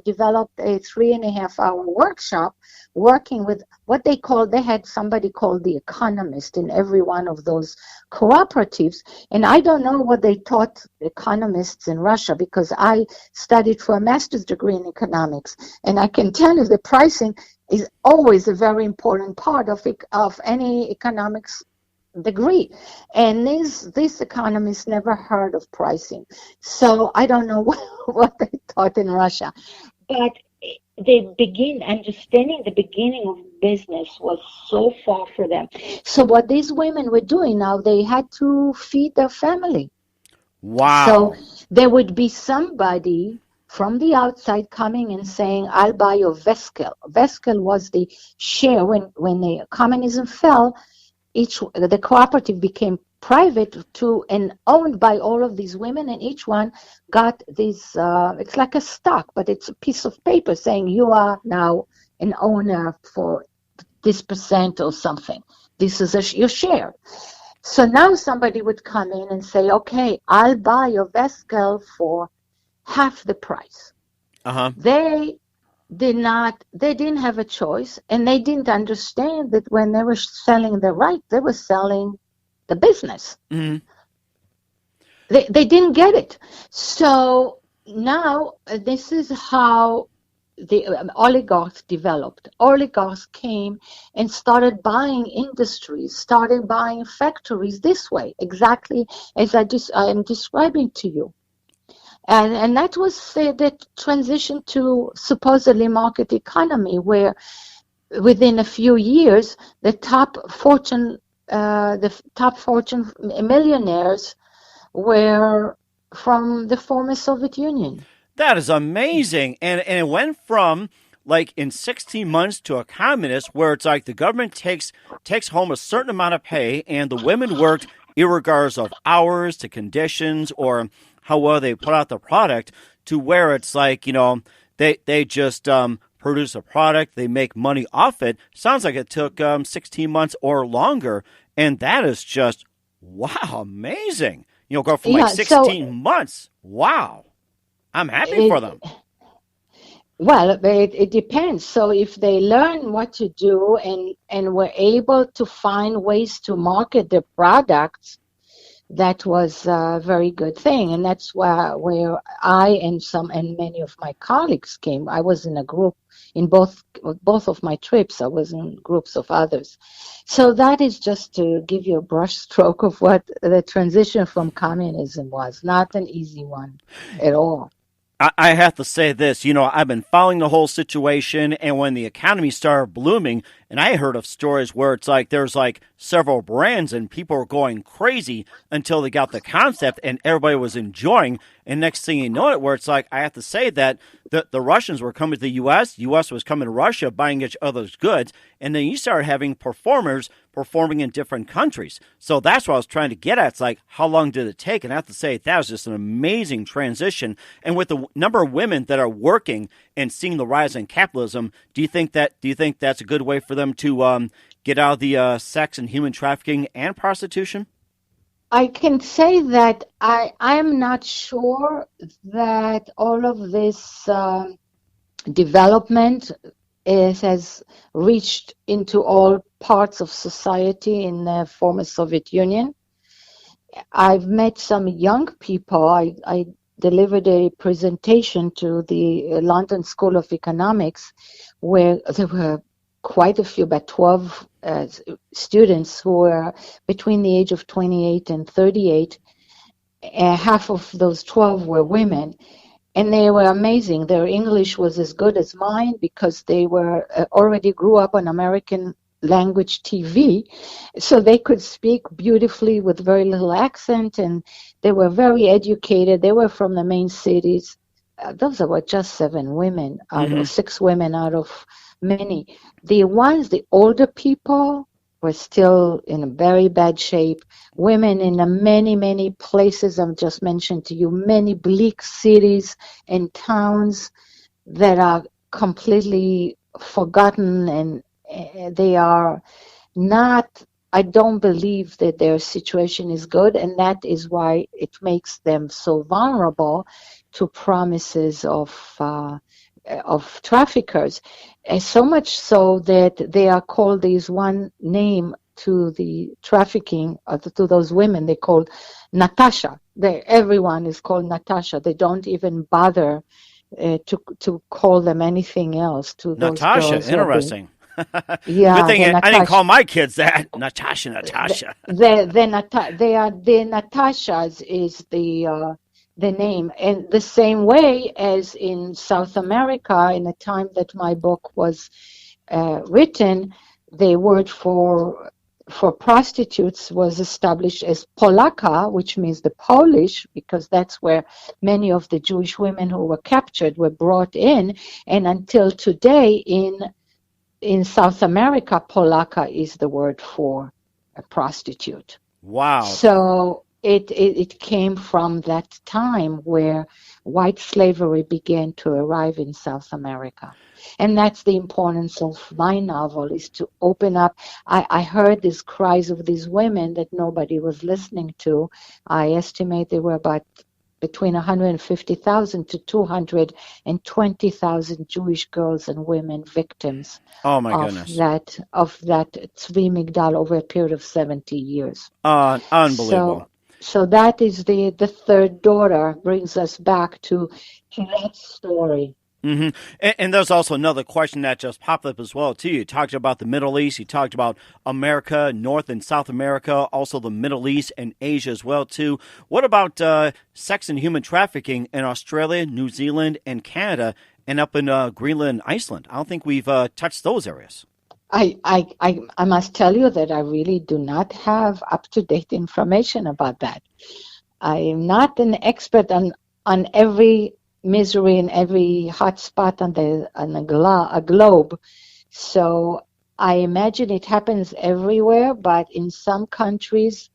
developed a 3.5-hour workshop working with what they had somebody called the economist in every one of those cooperatives. And I don't know what they taught economists in Russia, because I studied for a master's degree in economics, and I can tell you the pricing is always a very important part of any economics degree. And these economists never heard of pricing. So I don't know what they taught in Russia. But understanding the beginning of business was so far for them. So what these women were doing now, they had to feed their family. wow. So there would be somebody from the outside coming and saying, I'll buy your Veskel. Veskel was the share when the communism fell. The cooperative became private and owned by all of these women, and each one got this, it's like a stock, but it's a piece of paper saying you are now an owner for this percent or something. This is your share. So now somebody would come in and say, okay, I'll buy your Veskel for half the price. Uh-huh. They didn't have a choice, and they didn't understand that when they were selling the right, they were selling the business. Mm-hmm. They didn't get it. So now this is how the oligarchs developed. Oligarchs came and started buying industries, started buying factories this way, exactly as I am describing to you. And that was the transition to supposedly market economy, where within a few years, the top Fortune millionaires were from the former Soviet Union. That is amazing. And it went from like in 16 months to a communist, where it's like the government takes home a certain amount of pay, and the women worked irregardless of hours to conditions or how well they put out the product, to where it's like, they just produce a product, they make money off it. Sounds like it took 16 months or longer. And that is just, wow, amazing. Go from like 16 months. Wow. I'm happy for them. Well, it depends. So if they learn what to do and were able to find ways to market their products, that was a very good thing. And that's where I and many of my colleagues came. I was in a group in both of my trips. I was in groups of others. So that is just to give you a brush stroke of what the transition from communism was. Not an easy one at all. I have to say this, I've been following the whole situation, and when the economy started blooming, and I heard of stories where it's like there's like several brands and people were going crazy until they got the concept and everybody was enjoying. And next thing you know it, where it's like, I have to say that the Russians were coming to the U.S., U.S. was coming to Russia, buying each other's goods, and then you started having performers performing in different countries. So that's what I was trying to get at. It's like, how long did it take? And I have to say, that was just an amazing transition. And with the number of women that are working and seeing the rise in capitalism, do you think that's a good way for them to get out of the sex and human trafficking and prostitution? I can say that I am not sure that all of this development has reached into all parts of society in the former Soviet Union. I've met some young people. I delivered a presentation to the London School of Economics where there were quite a few, about 12 students who were between the age of 28 and 38. Half of those 12 were women. And they were amazing. Their English was as good as mine because they were already grew up on American language TV, so they could speak beautifully with very little accent, and they were very educated. They were from the main cities. Those were just 7 women out of 6 women out of many. The older people were still in very bad shape. Women in the many places I've just mentioned to you, many bleak cities and towns that are completely forgotten, and they are not, I don't believe that their situation is good, and that is why it makes them so vulnerable to promises of traffickers. And so much so that they are called, these one name to the trafficking, to those women, they called Natasha. Everyone is called Natasha. They don't even bother to call them anything else. To Natasha, those girls, interesting. Yeah, good thing I didn't call my kids that. Natasha. The Natashas is the name, and the same way as in South America, in the time that my book was written, the word for prostitutes was established as Polaka, which means the Polish, because that's where many of the Jewish women who were captured were brought in, and until today in South America, Polaka is the word for a prostitute. Wow. So it came from that time where white slavery began to arrive in South America. And that's the importance of my novel, is to open up. I heard these cries of these women that nobody was listening to. I estimate there were about between 150,000 to 220,000 Jewish girls and women victims of that Tzvi Migdal over a period of 70 years. Unbelievable. So that is the third daughter, brings us back to that story. Mm-hmm. And there's also another question that just popped up as well, too. You talked about the Middle East. You talked about America, North and South America, also the Middle East and Asia as well, too. What about sex and human trafficking in Australia, New Zealand, and Canada, and up in Greenland and Iceland? I don't think we've touched those areas. I must tell you that I really do not have up-to-date information about that. I am not an expert on every misery in every hot spot on a globe. So I imagine it happens everywhere, but in some countries,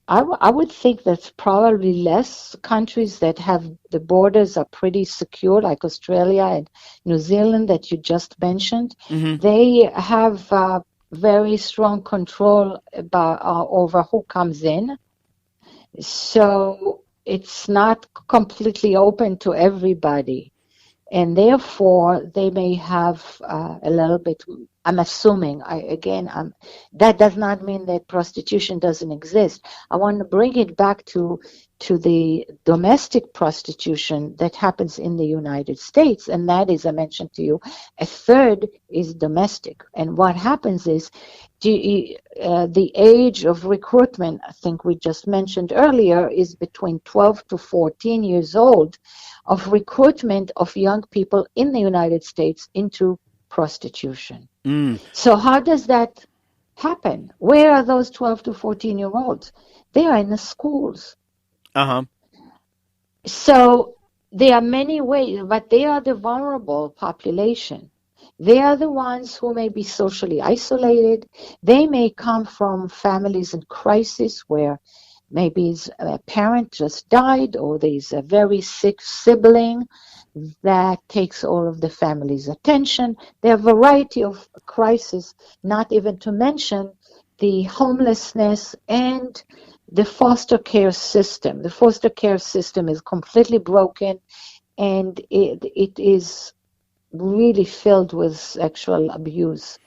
I would think there's probably less countries that have the borders are pretty secure, like Australia and New Zealand that you just mentioned. Mm-hmm. They have very strong control over who comes in. So it's not completely open to everybody, and therefore they may have a little bit. I'm assuming. That does not mean that prostitution doesn't exist. I want to bring it back to the domestic prostitution that happens in the United States, and that is, I mentioned to you, a third is domestic. And what happens is the age of recruitment, I think we just mentioned earlier, is between 12 to 14 years old, of recruitment of young people in the United States into prostitution. So how does that happen? Where are those 12 to 14-year-olds? They are in the schools. Uh-huh. So there are many ways, but they are the vulnerable population. They are the ones who may be socially isolated. They may come from families in crisis where maybe a parent just died, or there's a very sick sibling that takes all of the family's attention. There are a variety of crises, not even to mention the homelessness and the foster care system. The foster care system is completely broken, and it is really filled with sexual abuse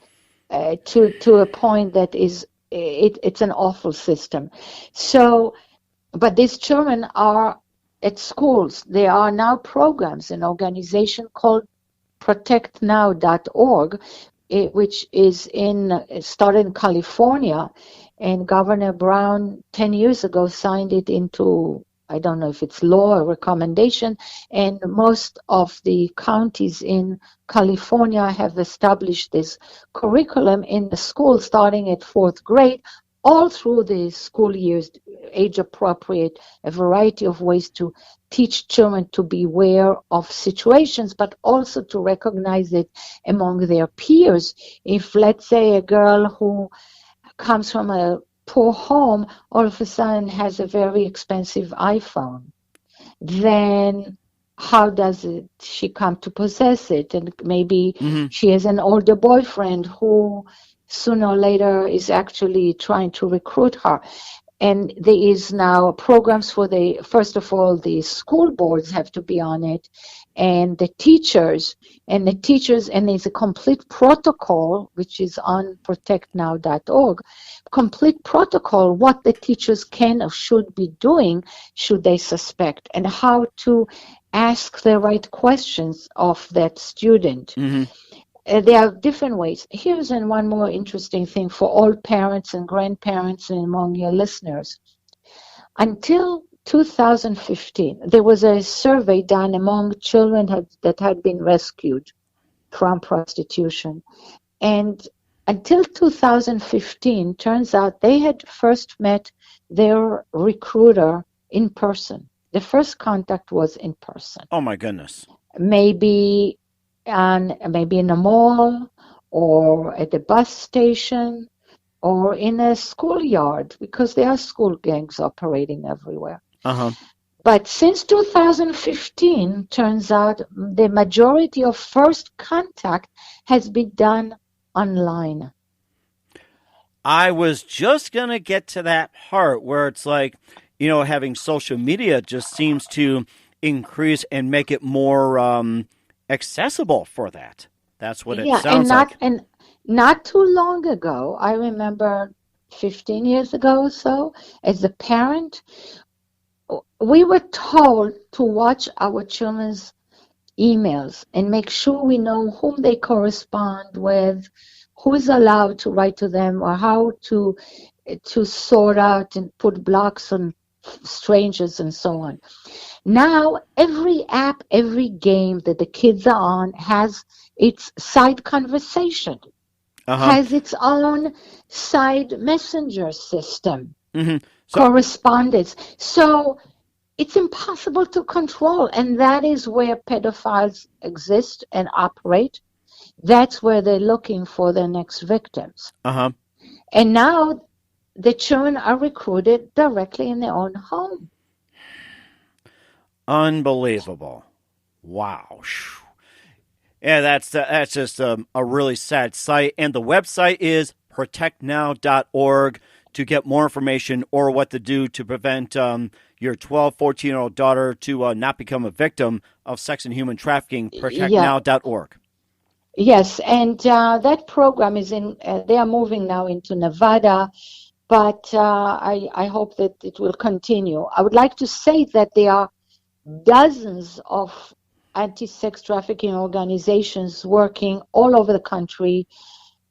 to a point that is it's an awful system. So, but these children are at schools. There are now programs, an organization called protectnow.org, which is started in California, and Governor Brown 10 years ago signed it into I don't know if it's law or recommendation, and most of the counties in California have established this curriculum in the school starting at 4th grade, all through the school years, age appropriate, a variety of ways to teach children to be aware of situations, but also to recognize it among their peers. If, let's say, a girl who comes from a poor home all of a sudden has a very expensive iPhone, then how does she come to possess it? And maybe she has an older boyfriend who sooner or later is actually trying to recruit her. And there is now programs for first of all, the school boards have to be on it, and the teachers, and there's a complete protocol, which is on protectnow.org, complete protocol, what the teachers can or should be doing should they suspect, and how to ask the right questions of that student. There are different ways. Here's one more interesting thing for all parents and grandparents and among your listeners. Until 2015, there was a survey done among children that had been rescued from prostitution. And until 2015, turns out they had first met their recruiter in person. The first contact was in person. Oh, my goodness. Maybe in a mall or at the bus station or in a schoolyard, because there are school gangs operating everywhere. But since 2015, turns out the majority of first contact has been done online. I was just going to get to that part where it's like, having social media just seems to increase and make it more accessible for that. That's what it sounds like. And not too long ago, I remember 15 years ago or so, as a parent, we were told to watch our children's emails and make sure we know whom they correspond with, who is allowed to write to them, or how to sort out and put blocks on strangers and so on. Now, every app, every game that the kids are on has its side conversation, has its own side messenger system, correspondence. So it's impossible to control, and that is where pedophiles exist and operate. That's where they're looking for their next victims. And now the children are recruited directly in their own home. Unbelievable. Wow. Yeah, that's just a really sad sight. And the website is protectnow.org to get more information or what to do to prevent your 12, 14-year-old daughter to not become a victim of sex and human trafficking, protectnow.org. Yes, and that program is they are moving now into Nevada, but I hope that it will continue. I would like to say that there are dozens of anti-sex trafficking organizations working all over the country,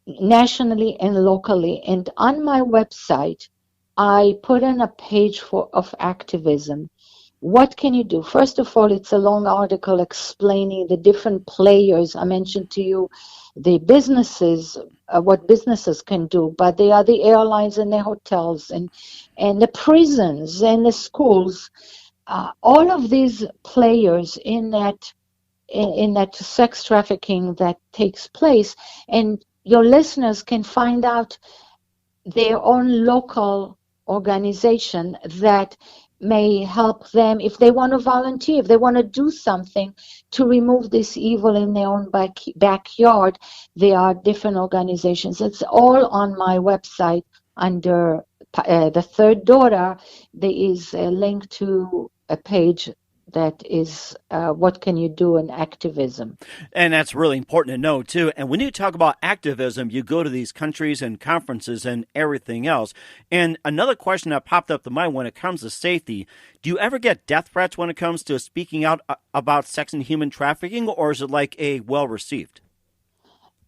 nationally and locally. And on my website, I put in a page of activism. What can you do? First of all, it's a long article explaining the different players. I mentioned to you the businesses, what businesses can do, but they are the airlines and the hotels and the prisons and the schools. All of these players in that sex trafficking that takes place, and your listeners can find out their own local organization that may help them if they want to volunteer, if they want to do something to remove this evil in their own backyard. There are different organizations. It's all on my website under the third daughter. There is a link to a page that is what can you do in activism. And that's really important to know, too. And when you talk about activism, you go to these countries and conferences and everything else. And another question that popped up to mind when it comes to safety, do you ever get death threats when it comes to speaking out about sex and human trafficking, or is it like a well-received?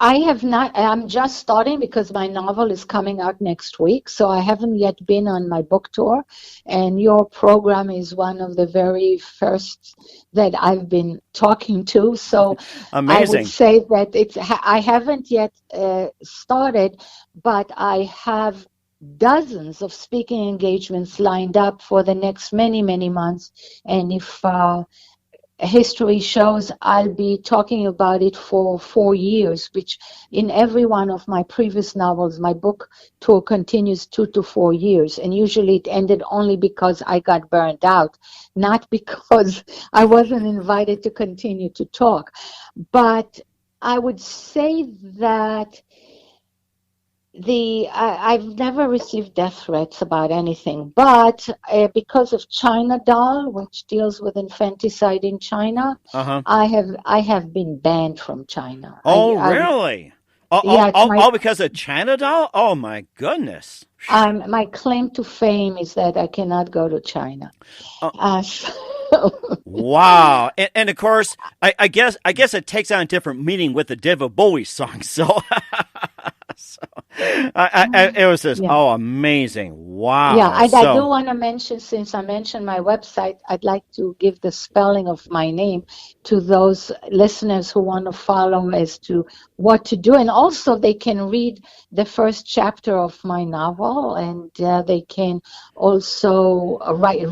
I have not. I'm just starting because my novel is coming out next week, so I haven't yet been on my book tour. And your program is one of the very first that I've been talking to. So I would Amazing. say that I haven't yet started, but I have dozens of speaking engagements lined up for the next many, many months. And if history shows, I'll be talking about it for 4 years, which in every one of my previous novels, my book tour continues 2 to 4 years. And usually it ended only because I got burned out, not because I wasn't invited to continue to talk. But I would say that I've never received death threats about anything, but because of China Doll, which deals with infanticide in China, Uh-huh. I have been banned from China. Oh, really? All because of China Doll? Oh, my goodness. My claim to fame is that I cannot go to China. Wow. And of course, I guess it takes on a different meaning with the David Bowie song. So, it was just, amazing. Wow. Yeah, I do want to mention, since I mentioned my website, I'd like to give the spelling of my name to those listeners who want to follow as to what to do. And also they can read the first chapter of my novel, and they can also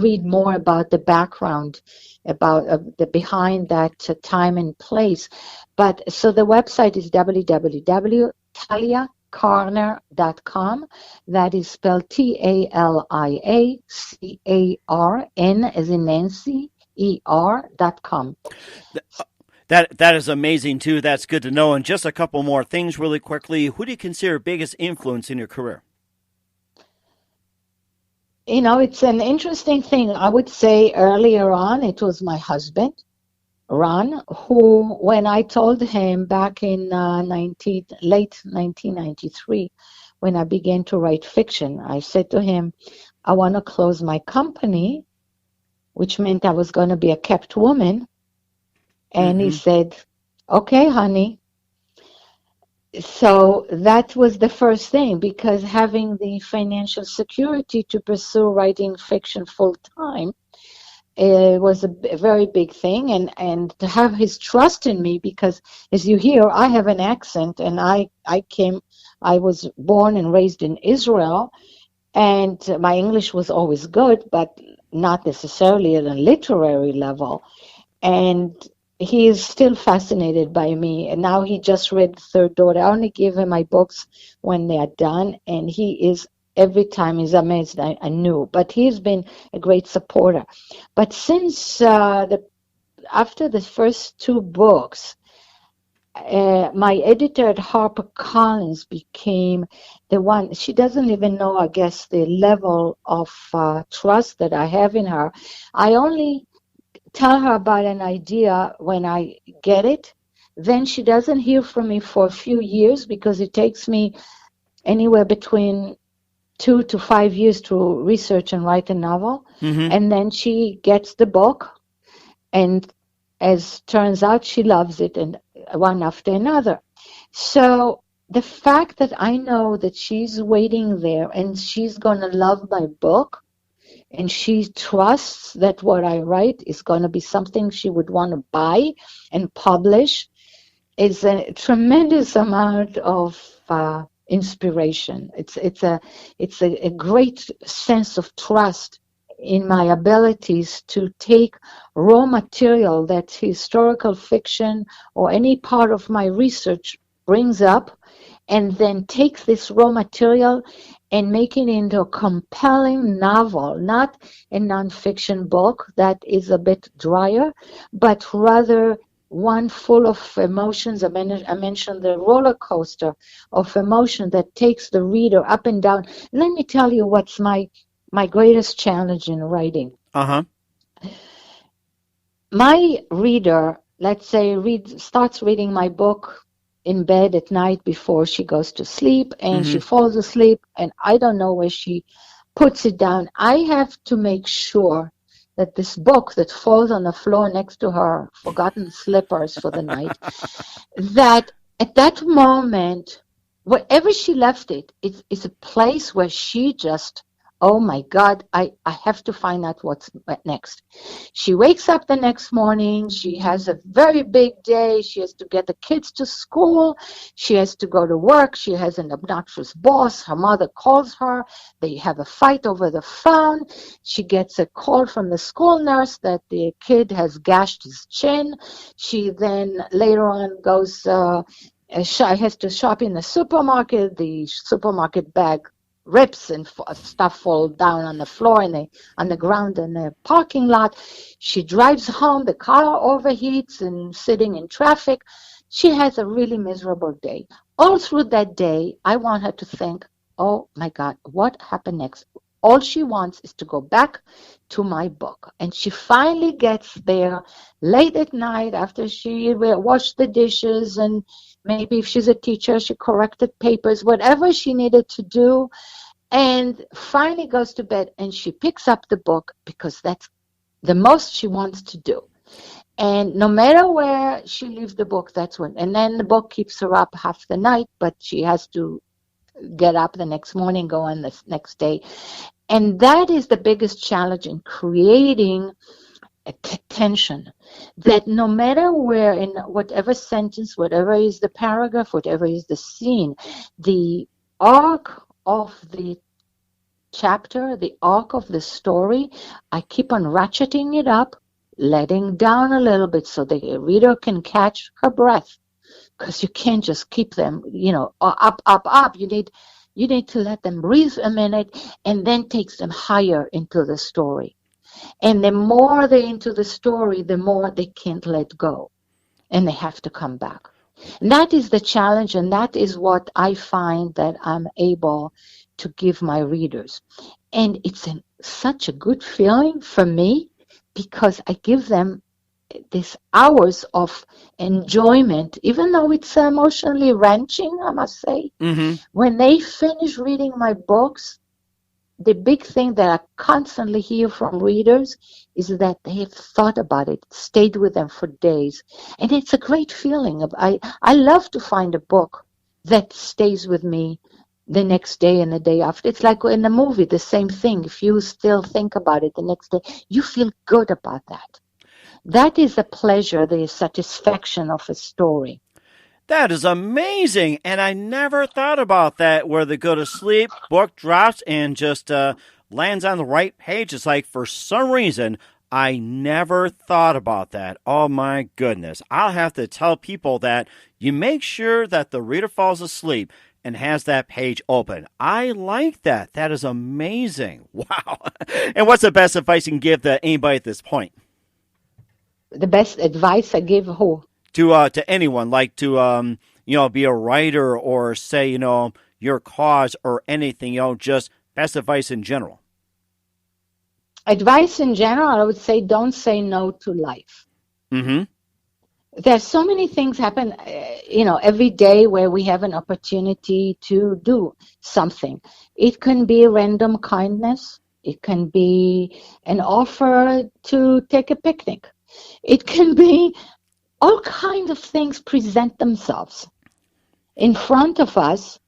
read more about the background, about the behind that time and place. But so the website is www.taliacarner.com. That is spelled TALIACARN as in Nancy, ER.com. That is amazing too. That's good to know. And just a couple more things really quickly. Who do you consider biggest influence in your career? You know, it's an interesting thing. I would say earlier on, it was my husband, Ron, who, when I told him back in late 1993, when I began to write fiction, I said to him, I want to close my company, which meant I was going to be a kept woman. And he said, okay, honey. So that was the first thing, because having the financial security to pursue writing fiction full time was a very big thing, and to have his trust in me, because as you hear, I have an accent, and I was born and raised in Israel, and my English was always good, but not necessarily at a literary level. And he is still fascinated by me. And now he just read Third Daughter. I only give him my books when they are done. And he is, every time he's amazed I knew. But he's been a great supporter. But since after the first 2 books, my editor at HarperCollins became the one. She doesn't even know, I guess, the level of trust that I have in her. I only tell her about an idea when I get it. Then she doesn't hear from me for a few years, because it takes me anywhere between 2 to 5 years to research and write a novel. And then she gets the book, and as turns out, she loves it, and one after another. So the fact that I know that she's waiting there and she's going to love my book, and she trusts that what I write is going to be something she would want to buy and publish, is a tremendous amount of inspiration. It's a great sense of trust in my abilities to take raw material that historical fiction or any part of my research brings up, and then take this raw material and make it into a compelling novel, not a nonfiction book that is a bit drier, but rather one full of emotions. I mentioned the roller coaster of emotion that takes the reader up and down. Let me tell you what's my greatest challenge in writing. My reader, let's say, starts reading my book in bed at night before she goes to sleep, and she falls asleep, and I don't know where she puts it down. I have to make sure that this book that falls on the floor next to her forgotten slippers for the night, that at that moment, wherever she left it, it's a place where she just, oh my God, I have to find out what's next. She wakes up the next morning. She has a very big day. She has to get the kids to school. She has to go to work. She has an obnoxious boss. Her mother calls her. They have a fight over the phone. She gets a call from the school nurse that the kid has gashed his chin. She then later on goes, has to shop in the supermarket. The supermarket bag rips and stuff fall down on the floor and on the ground in the parking lot. She drives home. The car overheats and sitting in traffic. She has a really miserable day. All through that day, I want her to think, oh my God, what happened next? All she wants is to go back to my book. And she finally gets there late at night after she washed the dishes, and maybe if she's a teacher, she corrected papers, whatever she needed to do, and finally goes to bed, and she picks up the book because that's the most she wants to do. And no matter where she leaves the book, that's when. And then the book keeps her up half the night, but she has to get up the next morning, go on the next day. And that is the biggest challenge in creating a tension, that no matter where, in whatever sentence, whatever is the paragraph, whatever is the scene, the arc of the chapter, the arc of the story, I keep on ratcheting it up, letting down a little bit so the reader can catch her breath, because you can't just keep them, up. You need to let them breathe a minute, and then takes them higher into the story. And the more they're into the story, the more they can't let go, and they have to come back. And that is the challenge, and that is what I find that I'm able to give my readers. And it's such a good feeling for me, because I give them these hours of enjoyment, even though it's emotionally wrenching, I must say. Mm-hmm. When they finish reading my books, the big thing that I constantly hear from readers is that they have thought about it, stayed with them for days. And it's a great feeling. I love to find a book that stays with me the next day and the day after. It's like in a movie, the same thing. If you still think about it the next day, you feel good about that. That is the pleasure, the satisfaction of a story. That is amazing. And I never thought about that, where they go to sleep, book drops, and just lands on the right page. It's like, for some reason, I never thought about that. Oh, my goodness. I'll have to tell people that you make sure that the reader falls asleep and has that page open. I like that. That is amazing. Wow. And what's the best advice you can give to anybody at this point? The best advice I give who? To anyone, like to be a writer, or say, your cause, or anything, just best advice in general. Advice in general, I would say, don't say no to life. Mm-hmm. There's so many things happen, every day where we have an opportunity to do something. It can be random kindness. It can be an offer to take a picnic. It can be all kinds of things present themselves in front of us,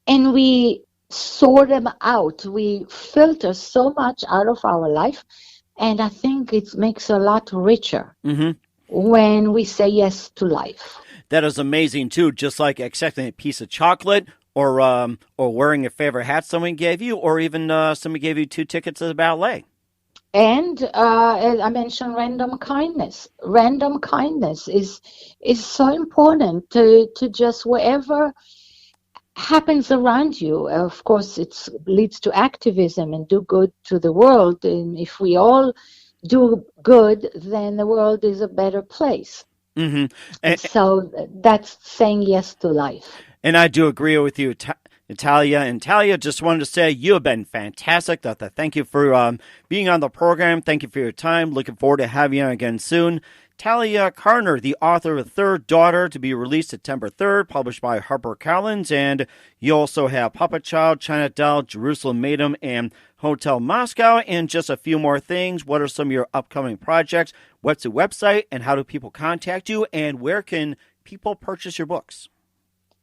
and we sort them out. We filter so much out of our life, and I think it makes a lot richer when we say yes to life. That is amazing, too, just like accepting a piece of chocolate, or wearing a favorite hat someone gave you, or even somebody gave you 2 tickets to the ballet. And I mentioned random kindness. Random kindness is so important to just wherever happens around you. Of course, it leads to activism and do good to the world. And if we all do good, then the world is a better place. Mm-hmm. And so that's saying yes to life. And I do agree with you, Talia. And Talia, just wanted to say you have been fantastic. Thank you for being on the program. Thank you for your time. Looking forward to having you on again soon. Talia Carner, the author of Third Daughter, to be released September 3rd, published by HarperCollins. And you also have Puppet Child, China Doll, Jerusalem Maiden, and Hotel Moscow, and just a few more things. What are some of your upcoming projects? What's the website, and how do people contact you? And where can people purchase your books?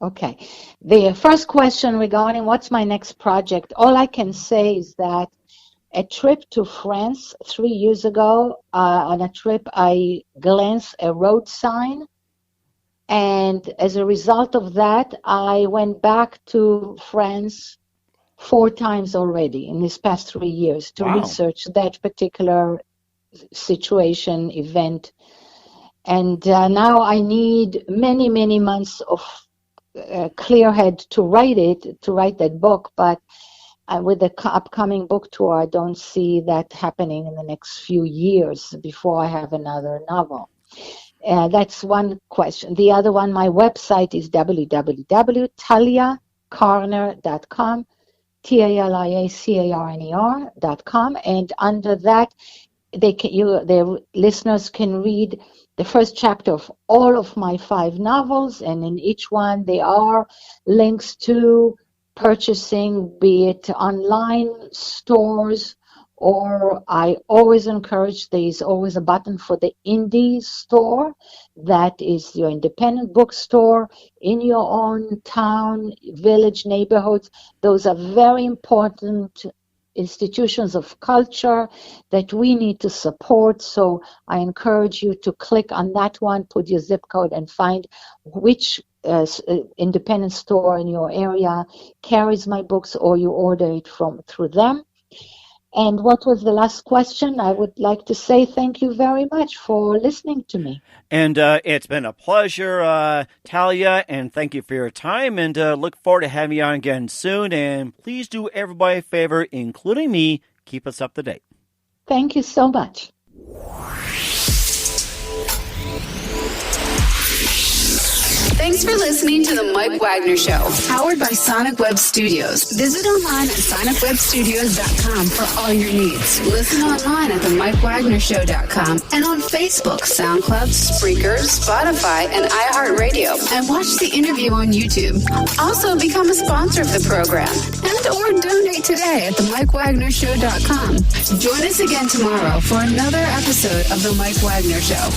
Okay. The first question regarding what's my next project, all I can say is that a trip to France 3 years ago, on a trip, I glanced a road sign. And as a result of that, I went back to France 4 times already in these past 3 years to research that particular situation, event. And now I need many, many months of clear head to write that book. But with the upcoming book tour, I don't see that happening in the next few years before I have another novel. That's one question. The other one, my website is www.taliacarner.com, TALIACARNER.com, and under that, the listeners can read the first chapter of all of my 5 novels, and in each one there are links to purchasing, be it online stores, or I always encourage, there is always a button for the indie store. That is your independent bookstore in your own town, village, neighborhoods. Those are very important institutions of culture that we need to support. So I encourage you to click on that one, put your zip code, and find which independent store in your area carries my books, or you order it through them. And what was the last question? I would like to say thank you very much for listening to me. And it's been a pleasure, Talia, and thank you for your time, and look forward to having you on again soon. And please do everybody a favor, including me, keep us up to date. Thank you so much. Thanks for listening to The Mike Wagner Show, powered by Sonic Web Studios. Visit online at sonicwebstudios.com for all your needs. Listen online at themikewagnershow.com and on Facebook, SoundCloud, Spreaker, Spotify, and iHeartRadio. And watch the interview on YouTube. Also, become a sponsor of the program and or donate today at themikewagnershow.com. Join us again tomorrow for another episode of The Mike Wagner Show.